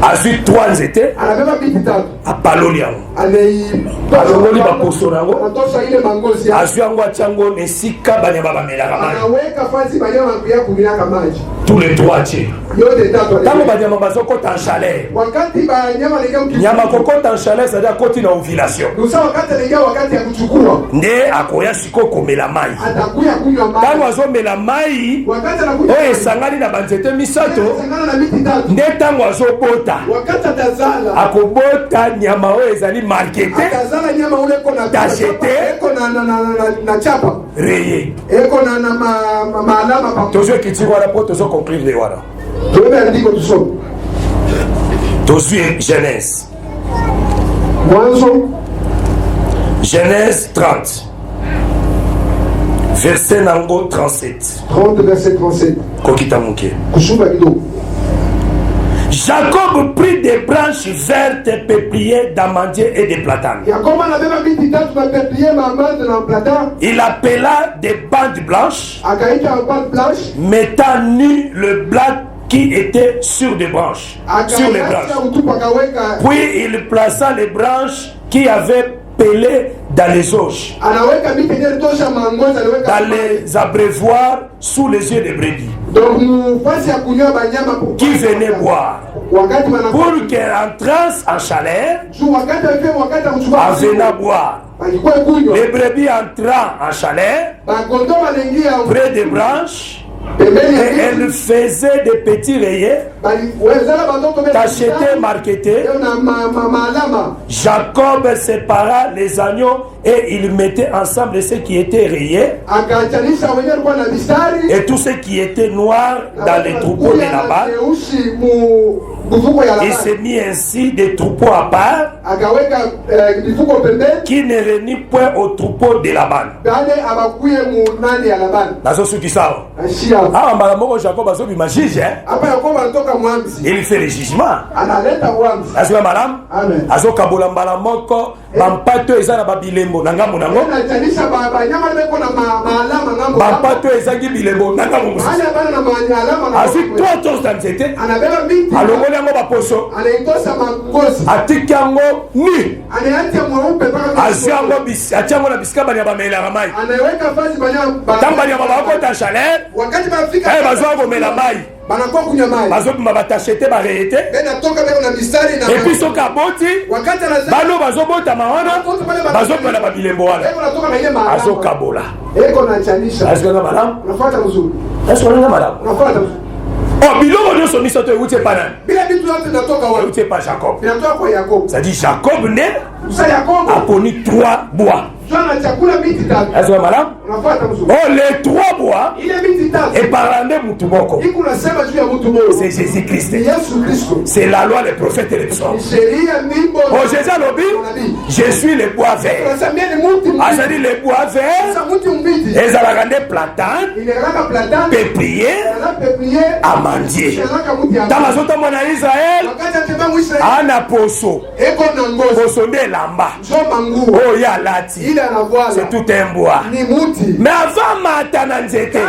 Ensuite 3 nzete. Anabeba miti tatu. Apaloli yango. Alongoli baposo nango. Anatosha ile mangozi. Azwi yango achango nesika banyama bamelaka maji. Anaweka fasi banyama pia kunyaka maji. Tous les 3 tie. Yote tatu. Tango banyama bazokota en chaleur. Wakati banyama lenga mkisi. Nyama kokota en chaleur c'est-à-dire koti na ovulation. Usa wakati lenga wakati ya kuchukua. Nde akoya siko komela mai. Atakuya kunywa maji. Tango azomela mai. Wakati anakunywa. Oye sangani na banzete misato. Sangana na miti tatu. Nde tango azobota. Wakati atazala. Akobota nyama oyo ezali markete. Atazala nyama ule kona tachete. Eko na chapa. Reye. Eko na maalama pa. Tozo kitiko wana po tozo conclure de wana. Tobe andiko tusome. Tozo Genèse. Mwanzo. Genèse 30. Verset nango 37. 30 verset 37. Kokita muke. Kushuba kidogo. Jacob prit des branches vertes, peupliers, d'amandiers et de platanes. Il appela des bandes blanches, mettant nu le blanc qui était sur des branches, sur les branches. Puis il plaça les branches qui avaient pelé dans les auges, dans les abreuvoirs, sous les yeux des brebis, qui venaient boire. Pour qu'elle entrance en chaleur, en venant boire. Les brebis entrant en chaleur, près des branches, et elle faisait des petits rayés, tachetés, marquetés. Jacob sépara les agneaux et il mettait ensemble ceux qui étaient rayés et tous ceux qui étaient noirs dans les troupeaux de Laban. Il s'est mis ainsi des troupeaux à part qui ne réunit point au troupeau de Laban. Il fait le jugement. Atiki yango ni azwi yango atia yango na bisika banya bamelaka mai ntango banyama bakota chaleur bazwa komela mai bazobima batachete bareye te epuis soki aboti bano bazobotama wana bazobima na babilembo wana azokabola. Eskolinga malamu? Eskolinga malamu? Oh, biloko nyonso miso to euti epa nani? Euti epa Jacob. C'est-à-dire Jacob ne aponi 3 bois. Est-ce que madame? Oh, les 3 bois et parlent de Moutoumoko. C'est Jésus-Christ. C'est la loi, les prophètes et les psaumes. Oh, Jésus a dit, je suis le bois vert. Ah, ça dit le bois vert. Et ça va rendre platane, peuplier, amandier. Dans la zone de Israël, Anna Poso, Poso de Lamba. Oh, ya lati. C'est tout un bois. Mais avant matana nzete,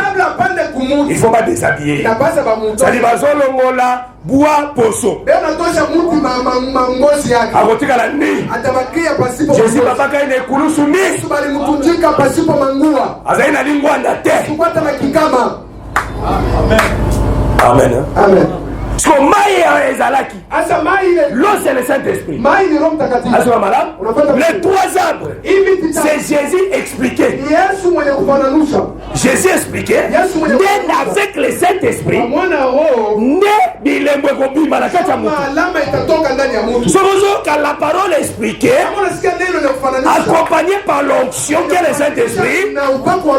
il faut pas déshabiller. Ça dit bazolongola bois poso. Akotika la ni. Jésus papa ka ine kulusu ni. Azaina lingwa ndate. Amen. Amen. Ce que maïe ezalaki. L'eau c'est le Saint-Esprit. Les 3 arbres, c'est Jésus expliqué. Jésus expliqué. Né avec le Saint-Esprit. Né bilembo kobima na kati ya mutu. Quand la parole est expliquée, accompagnée par l'onction qui est le Saint-Esprit,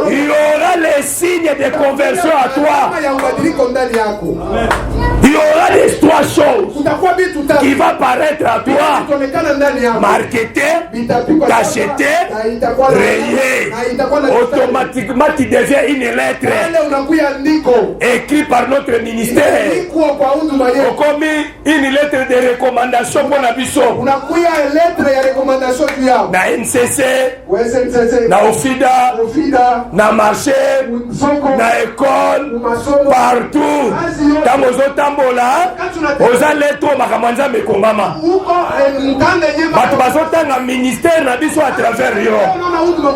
il y aura les signes de conversion à toi. Il y aura des trois choses qui vont paraître à toi, marketer, t'acheter, rayer. Automatiquement, tu deviens une lettre écrite par notre ministère. Comme une lettre de recommandation pour la biso. Na NCC, na Ofida, na marché, na école, partout. Dans aux tambola, aux lettres, makamanza mekomama. Batu bazotanga ministère na biso à travers yo.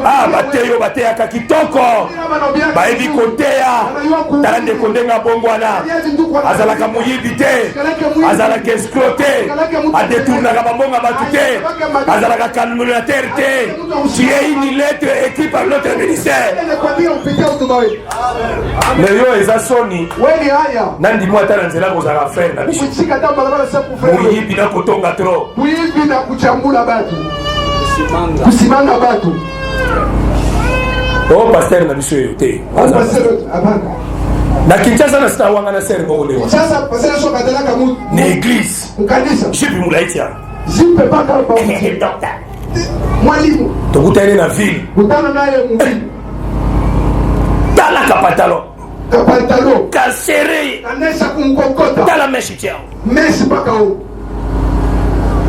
Ah, bateyo bateya kakitoko. Baebi koteya. Talande kondenga bongwana. Azalaka muyibite. Azalaka escroté. A détournaka bambonga batute. Azalaka calculateur te. Tu es une lettre écrite par notre ministère. Mais yo ezasoni. Nandi moi tala nzela kozala faire na biso. Muyibi na kotonga trop. Muyibi na kuchambula batu. Kusimanga batu. Oh pasteur na biso yote. Na Kinshasa na sita wanga na serre ngole wa. Kinshasa pasteur so kadela kamu. Na église. Mkanisa. Jipi mulaitia. Jipe baka ba. Docteur. Mwalimu. Tokutane na ville. Kutana naye mwalimu. Tala kapatalo. Kapatalo. Kasere. Anesha kumkokota. Tala meshi tiao. Meshi baka o.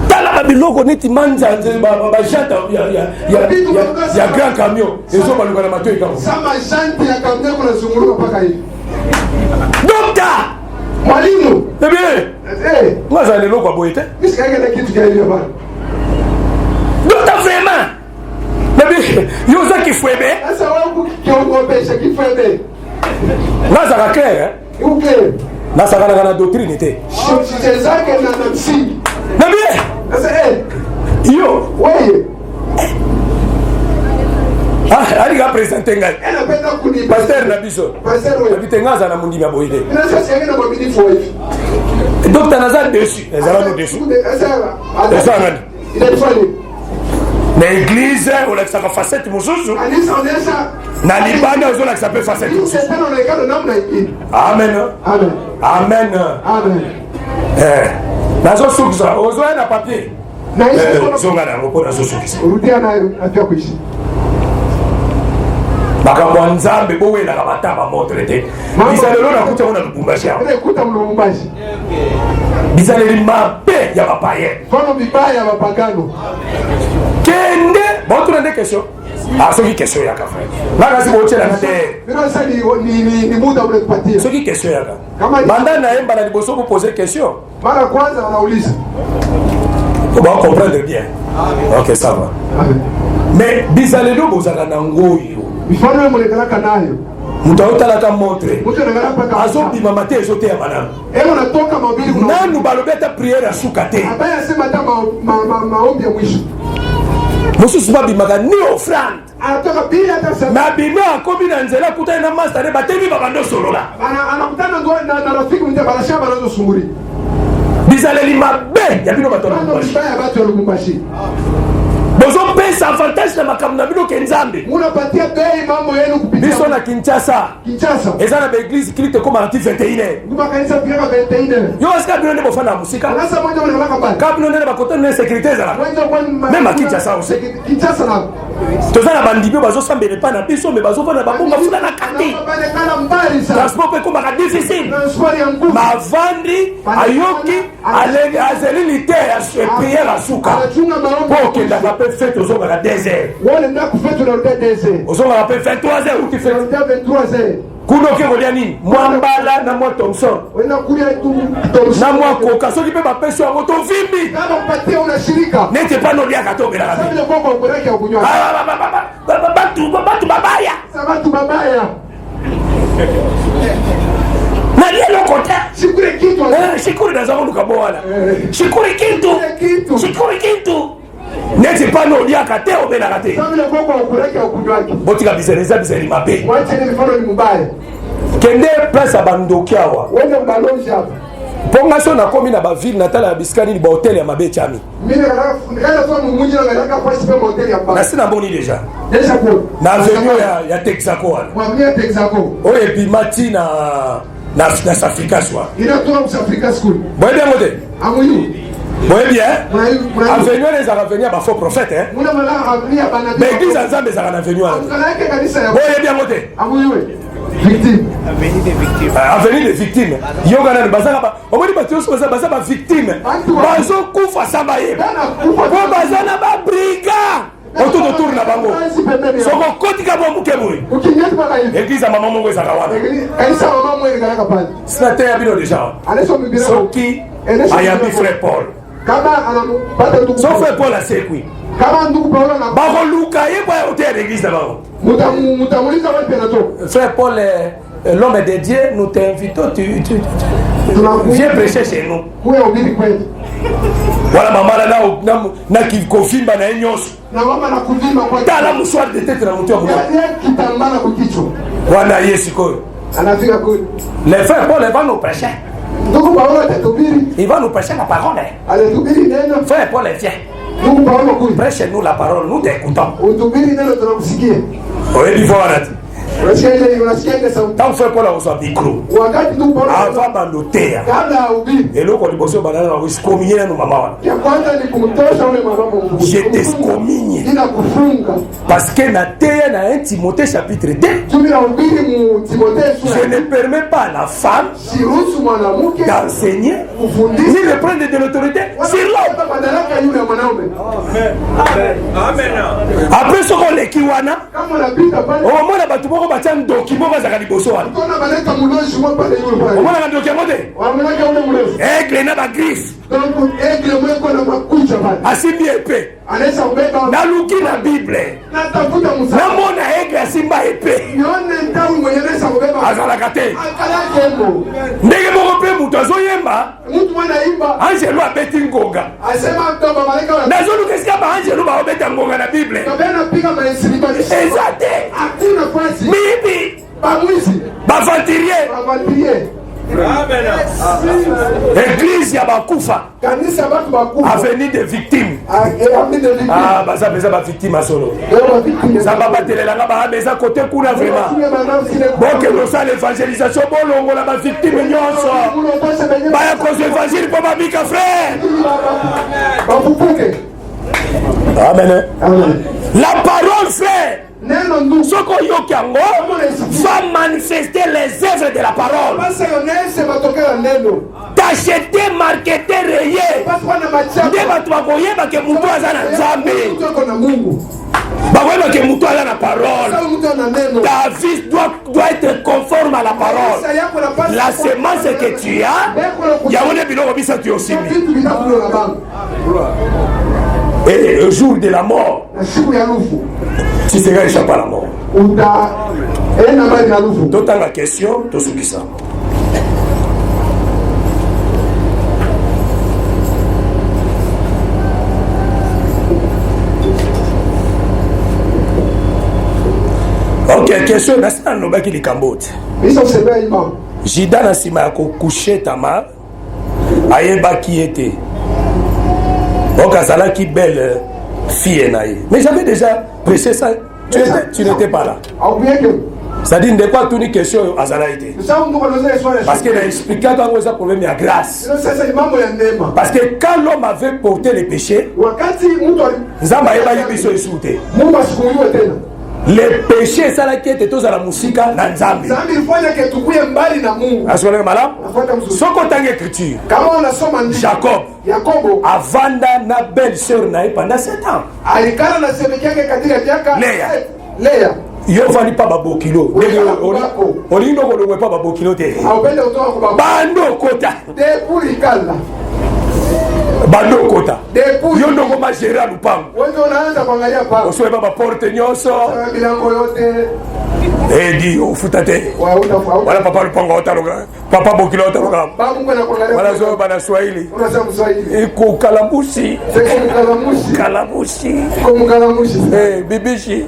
Tala biloko neti manja ba janta ya grand camion. Ezo baluka na matoi kamo. Sama janta ya camion kuna zunguluka paka hivi. Docteur. Mwalimu. Bébé. Mwaza lelo kwa boyete. Misikage na kitu kile baba. Docteur vraiment. Bébé, yoza kifwebe. Asa wangu kiongopesha kifwebe. Mwaza clair hein. Uke. Nasa kana doctrine te. Shite zake na msingi. Bébé. Asa Yo. Wewe. Ah, ali ga présenter ngai. Anapenda kuni Pasteur na biso. Pasteur wewe. Abitengaza na mundi ya boyete. Nasa sianga na mabidi fo hivi. Docteur Nazar dessus. Nazar no dessus. Asa nani? Il est fallé. Na église, on a que ça facette muzuzu. Anisa onesa. Na libanda on a que ça peut facette muzuzu. C'est pas dans le cas de namna hii. Amen. Amen. Amen. Amen. Nazo sukza, ozoa na papier. Na hizo zonga na ropo nazo sukza. Rudia nayo afya kuishi. Makambo nzambe bowela ka bataba motrete. Bizalelo na kuta ona Lubumbashi. Ile kuta Lubumbashi. Bizaleli mabe ya bapaye. Fono bibaya ya bapagano. Kende, bon tu n'as question. Ah, ce qui question ya ka frère. Là kasi bo tshela na te. Bino sa ni muda ule kupatia. Ce qui question ya ka. Banda na emba na liboso pour poser question. Mara kwanza wanauliza. On va comprendre bien. OK, ça va. Amen. Mais bizalelo bozala na ngoyo. Mifano ya mulekana nayo. Mutaotala ka montre. Mutaotala pa. Azobima mate ezote ya banana. Ego natoka mabili kuna. Nanu balobeta prière asuka te. Abaya sema ta maombi ya mwisho. Mosusu babimaka ni offrande. Anatoka bila hata sema. Mabima akomi na nzela kutana na master batemi babando solola. Anakutana na rafiki mmoja barashaba anazo sunguri. Bizaleli mabe ya bino batona. Ndio mbaya watu wa Lubumbashi. Bozo pesa avantage na makambo na bino kenzambe. Munapatia bei mambo yenu kupitia. Biso na Kinshasa. Kinshasa. Eza na église kilite comme article 21. Nguma kanisa pia 21. Yo aska bino ndebo fana musika. Sasa moja wanalaka bali. Kabino ndebo bakota na sécurité za. Même à Kinshasa aussi. Kinshasa na. Tozana bandibio bazo sambele pa na biso me bazo fana babonga funa na kati. Transport pe komaka difficile. Transport ya nguvu. Mavandi ayoki alenge azelilite ya prière asuka. Pour que la fête aux hommes à 2 heures. Wale na kufetu na rudia 2 heures. Aux hommes à 23 heures ou qui fait 23 heures. Kuno ke ngoliani mwambala na mwa Thompson. Wena kulia tu Thompson. Na mwa koka soki pe bapeso ya moto vimbi. Kama mpatie unashirika. Nete pa no lia katombe na Sababu kwa kwa mboreke ya kunywa. Batu babaya. Sabatu babaya. Na lelo kota. Shikure kitu. Shikure na zamu kaboala. Shikure kitu. Shikure kitu. Neti pano lia kate obela kate. Sababu kwa kwa mboreke ya kunywa. Botika bizereza bizeri mabe. Wacha ni mfano ni mbaya. Kende place abandokiawa. Wende mbalonji hapa. Ponga so na komi na ba ville natala ya biskani ni ba hotel ya mabe chami. Mimi nikaenda kwa mungu na ngalaka kwa sipe hotel ya mbaya. Na sina boni deja. Deja kwa. Na avenue ya Texaco. Kwa mimi Texaco. Oye bi mati na Africa soit. Il a toi au Africa School. Bon bien côté. Amouyou. Bon bien. Avenir les avenir ba faux prophète hein. Mais église ensemble les avenir. Bon bien côté. Amouyou. Victime. Avenir des victimes. Yogana bazaka ba. On dit batio so bazaka ba victime. Bazo kufa sabaye. Bo bazana ba brigand. Autour na bango. Soko kotika bo mukeburi. Église à maman mongo ezaka wana. Elisa maman mo ezaka kapani. Cela t'a bien déjà. Soki ayambi frère Paul. Son frère Paul a séqué. Luka, il va à l'église d'abord. Frère Paul, l'homme de Dieu, nous t'invitons, tu viens prêcher chez nous. Voilà, maman, là, qui confirme, t'as la mouchoir de tête, voilà, les frères Paul vont nous prêcher. Il va nous prêcher la parole. Frère Paul est fier. Prêche-nous la parole, nous t'écoutons. Oui, il faut arrêter. Tant que frère Paul a un micro, avant d'annoter, et là, quand il bosse au banane, on se communique à nos mamans. Je t'excommune. Parce que dans 1 Timothée chapitre 2, je ne permets pas à la femme d'enseigner ni de prendre de l'autorité sur l'homme. Après ce qu'on est kiwana, au moment où on va battre un document, on va liboso. On va documenter. Aigle n'a pas griffe. Asimbi épée. Naluki la Bible. Namona aigle asimba épée. Azalakate. Ndege moko pe muto azoyemba. Angelo abeti ngonga. Nazolu keska ba Angelo ba obeta ngonga na Bible. Ezate. Bibi. Bavantirier. Église ya bakufa. Avenir des victimes. Ah, baza beza ba victime solo. Ça va battre la ba beza côté kuna vraiment. Bon que nous ça l'évangélisation bon longo la ba victime nyonso. Ba ya cause évangile pour ma bika frère. Amen. La parole frère. Ce qu'on va manifester les œuvres de la parole. T'acheter, marketer, rayer. Ta vie doit être conforme à la parole. La semence que tu as, tu aussi. Et le jour de la mort, tu seras échappé à la mort. D'autant la question, tout ce qui ça. Ok, question, c'est un homme qui est Cambodge. Jida Nassima a couché Tamar, Ayeba qui était. Donc, Azala qui belle fille. Mais j'avais déjà prêché ça. Tu n'étais pas là. C'est-à-dire, de quoi toute question Azala était. Parce qu'il a expliqué quand on a un problème de grâce. Parce que quand l'homme avait porté les péchés, les péchés, ça là qui était tous à la musique, dans Nzambi. Est-ce qu'on est malade? Ce qu'on a écriture, Jacob, Avanda, na belle sœur, pendant 7 ans. Léa. Yo vali pas babo kilo. Olindo ko pas babo kilo te. Bando kota. Bando kota. Yo ndoko ma gérer à Lupam. On soit pas porte nyonso. Eh di o futate. Voilà papa Lupango otaloga. Papa bokilo otaloga. Voilà zo bana Swahili. Iko kalambushi. Kalambushi. Comme kalambushi. Eh bibishi.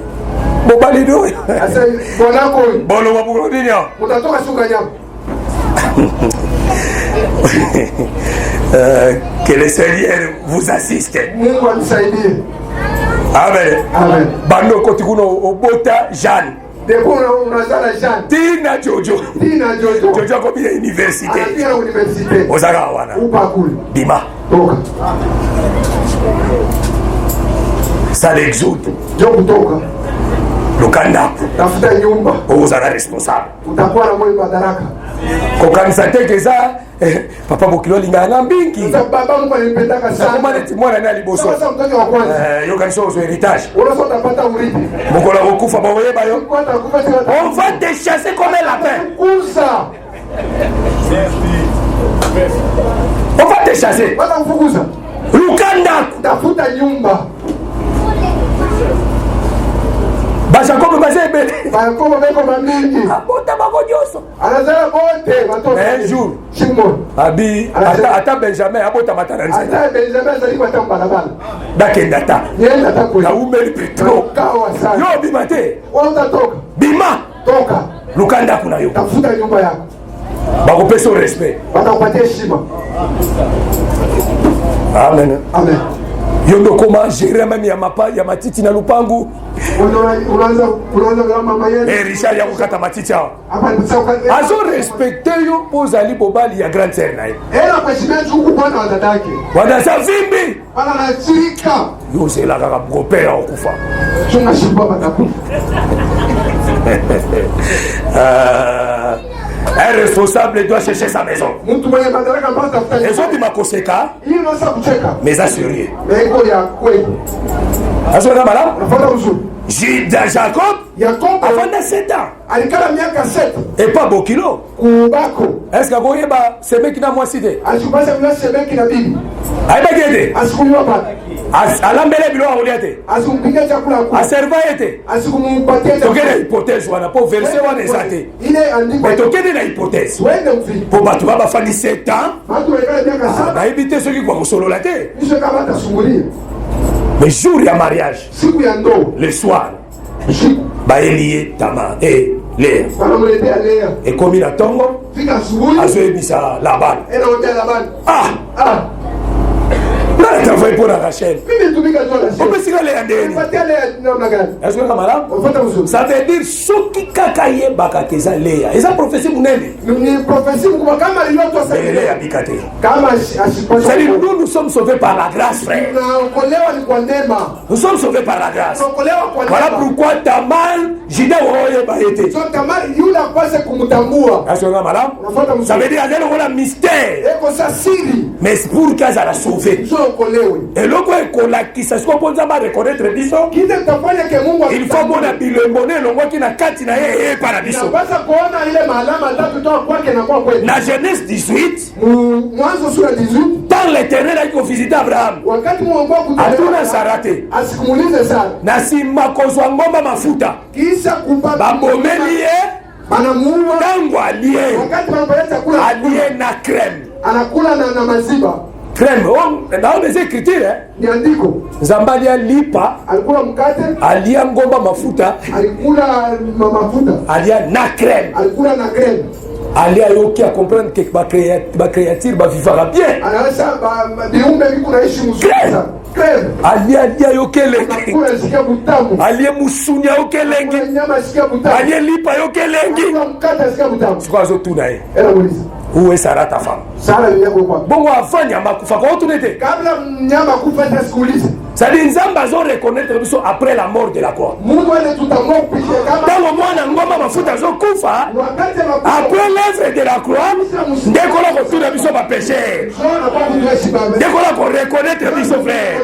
Bobalido. Bolo waburudinya. Mutatoka suka nyama. Que le Seigneur vous assiste. Amen. Amen. Bando kotikuno obota Jeanne. Depuis unazala Jean. Tina Jojo. Tina Jojo. Jojo a combien d'université? Anapia université. Ozaka wana. Upa kule. Bima. Toka. Ça l'exode. Jo kutoka. Lukanda. Tafuta nyumba. Ozaka responsable. Utakuwa na mwenye madaraka. Kokanisa teke za papa Bokilo lingana mbingi. Baba Mungu anipendaka sana. Kama neti mwana nani liboso. Sasa mtoto wa kwanza. Yo kanisa ozo héritage. Unaweza utapata urithi. Mokola kokufa ba oyeba yo. On va te chasser comme un lapin. Kuza. On va te chasser. Bana kufukuza. Lukanda. Tafuta nyumba. Jacob bazebele. Jacob beko mamingi. Abota bakodioso. Anazala bote bato. Un jour. Simon. Abi ata Benjamin abota matana nzela. Ata Benjamin zali kwata balabala. Dakenda ta. Yenda ta ko. Na umeli petro. Kawa sana. Yo bimate. Wanda toka. Bima. Toka. Lukanda kuna yo. Tafuta nyumba yako. Bakopesa respect. Batakupatia heshima. Amen. Amen. Yondo koma gérer même ya matiti na lupangu. Unaanza kama mama yenu. Richard ya kukata matiti hao. Hapa ni sawa. Azo respecter yo pozali bobali ya grande sœur naye. Ela kwa shimeji huku bwana wa dadake. Wanaza vimbi. Bana na chika. Yo zela kaka bropera okufa. Chunga shimba batakufa. Un responsable doit chercher sa maison. Mtu mwenye madaraka mpaka tafuta. Ezo bima koseka. Hiyo nasa kucheka. Mais assuré. Ego ya kweli. Azo na mala? Unafuata uzuri. Jacob avant de 7 ans. Alikala miaka 7. Et pas Bokilo. Kubako. Est-ce que Goyeba semeki na mwaside? Alikupasa bila semeki na bibi. Aiba gede. Asikunywa baba. Alambele bilo auliate. Asikumpiga chakula kwa. Aserva ete. Asikumpatia chakula. Tokene hypothèse wana po verser wana ezate. Ile andiko. Mais tokene na hypothèse. Wende mfi. Po batu baba fani 7 ans. Batu wekala miaka 7. Na ibite soki kwa kosolola te. Nisho kama tasungulia. Le jour ya mariage. Siku ya ndoa. Le soir. Baelie Tama et Léa. Et comme il a tongo, Azoebisa Laban. Ah! Là, tu as fait pour la Rachel. On peut s'y aller à Ndéni. Est-ce que tu as ça veut dire ce qui kakaye bakateza Léa. Et ça prophétie mounene. Léa bikate. C'est-à-dire nous sommes sauvés par la grâce, frère. Nous sommes sauvés par la grâce. Voilà pourquoi Tamar, Jida Oye Baïté. Est-ce que madame? Ça veut dire qu'il y a un mystère. Mais c'est pour qu'elle a sauvé. Et le quoi qui se soit pour reconnaître biso. Il faut qu'on a le monnaie le qui n'a kati na ye par biso. Na Genèse 18. Dans l'éternel a été visité Abraham. Atuna Sarate. Nasima kozwa ngomba mafuta. Bambomeli ye. Tango allié. Allié na crème. Anakula na maziba. Crème. Dans les écritures, niandiko. Zambalia lipa. Alikula mkate. Alia ngomba mafuta. Alikula mafuta. Alia na crème. Alikula na crème. Alia yoki à comprendre que ma créature va vivre bien. Anaweza biumbe viko naishi mzuri. Crème. Alia yokelenge. Kula sikia butamu. Alia musunya yokelenge. Nyama sikia butamu. Alia lipa yokelenge. Mkate sikia butamu. C'est quoi ça tout nae? Ela muuliza. Où est Sarah ta femme? Sarah yako kwa. Bongo avant nyama kufa kwa tout n'était. Kabla nyama kufa tasikuuliza. Ça dit nzamba zo reconnaître biso après la mort de la croix. Mungu ale tutamwa kupitia kama. Tango mwana ngoma mafuta zo kufa. Après l'œuvre de la croix, ndeko la ko tuna biso ba péché. Ndeko la ko reconnaître biso frère.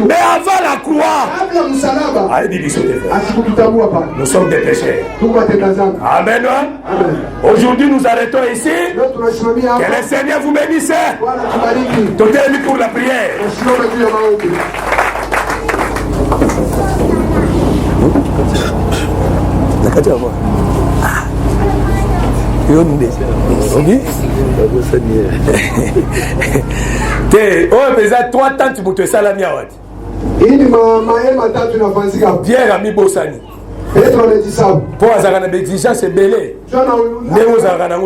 Mais avant la croix, kabla msalaba. Aïe biso te frère. Asikutambua pa. Nous sommes des pécheurs. Amen. Amen. Aujourd'hui nous arrêtons ici. Que le Seigneur vous bénisse. Totez-lui pour la prière. Trois tantes pour te salami à Pierre ami Bossani. Pour Azarana d'exigence c'est belé. Néo Zarana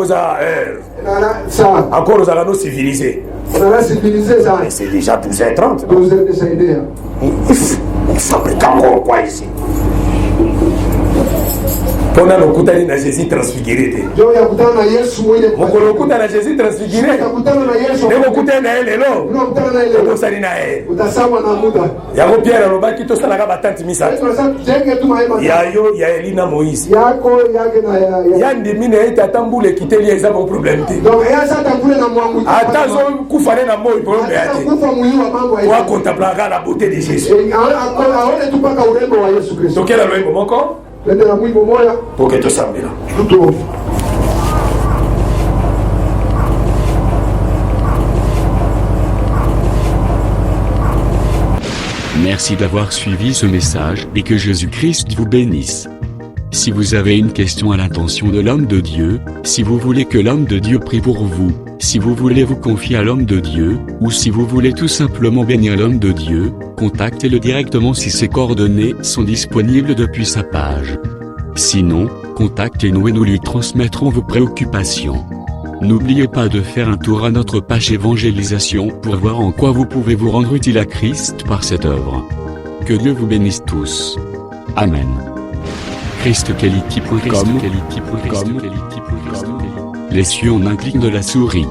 encore aux Arano civilisés. C'est déjà 12h30. Il fabrique encore quoi ici? Pona lokutani na Jésus transfiguré te. Moko lokuta na Jésus transfiguré. Neko kutana na ele lo. Neko sali na ele. Yako Pierre alobaki to sala ka batante misa. Yayo ya Elina Moïse. Ya ndimi na ita tambule kiteli eza mo problème te. Atazo kufane na moi problème ate. Wa contempler la beauté de Jésus. Tokela loembo moko. Pour que tu saches bien. Merci d'avoir suivi ce message et que Jésus-Christ vous bénisse. Si vous avez une question à l'intention de l'homme de Dieu, si vous voulez que l'homme de Dieu prie pour vous, si vous voulez vous confier à l'homme de Dieu, ou si vous voulez tout simplement bénir l'homme de Dieu, contactez-le directement si ses coordonnées sont disponibles depuis sa page. Sinon, contactez-nous et nous lui transmettrons vos préoccupations. N'oubliez pas de faire un tour à notre page évangélisation pour voir en quoi vous pouvez vous rendre utile à Christ par cette œuvre. Que Dieu vous bénisse tous. Amen. ChristQuality.com. Les cieux en un clic de la souris.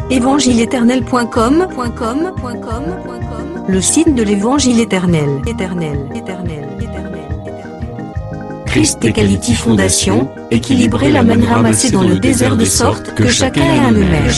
Évangile-éternel.com, le site de l'évangile éternel. Christ et Quality Fondation, équilibrer la manne ramassée dans le désert de sorte que chacun ait un maire.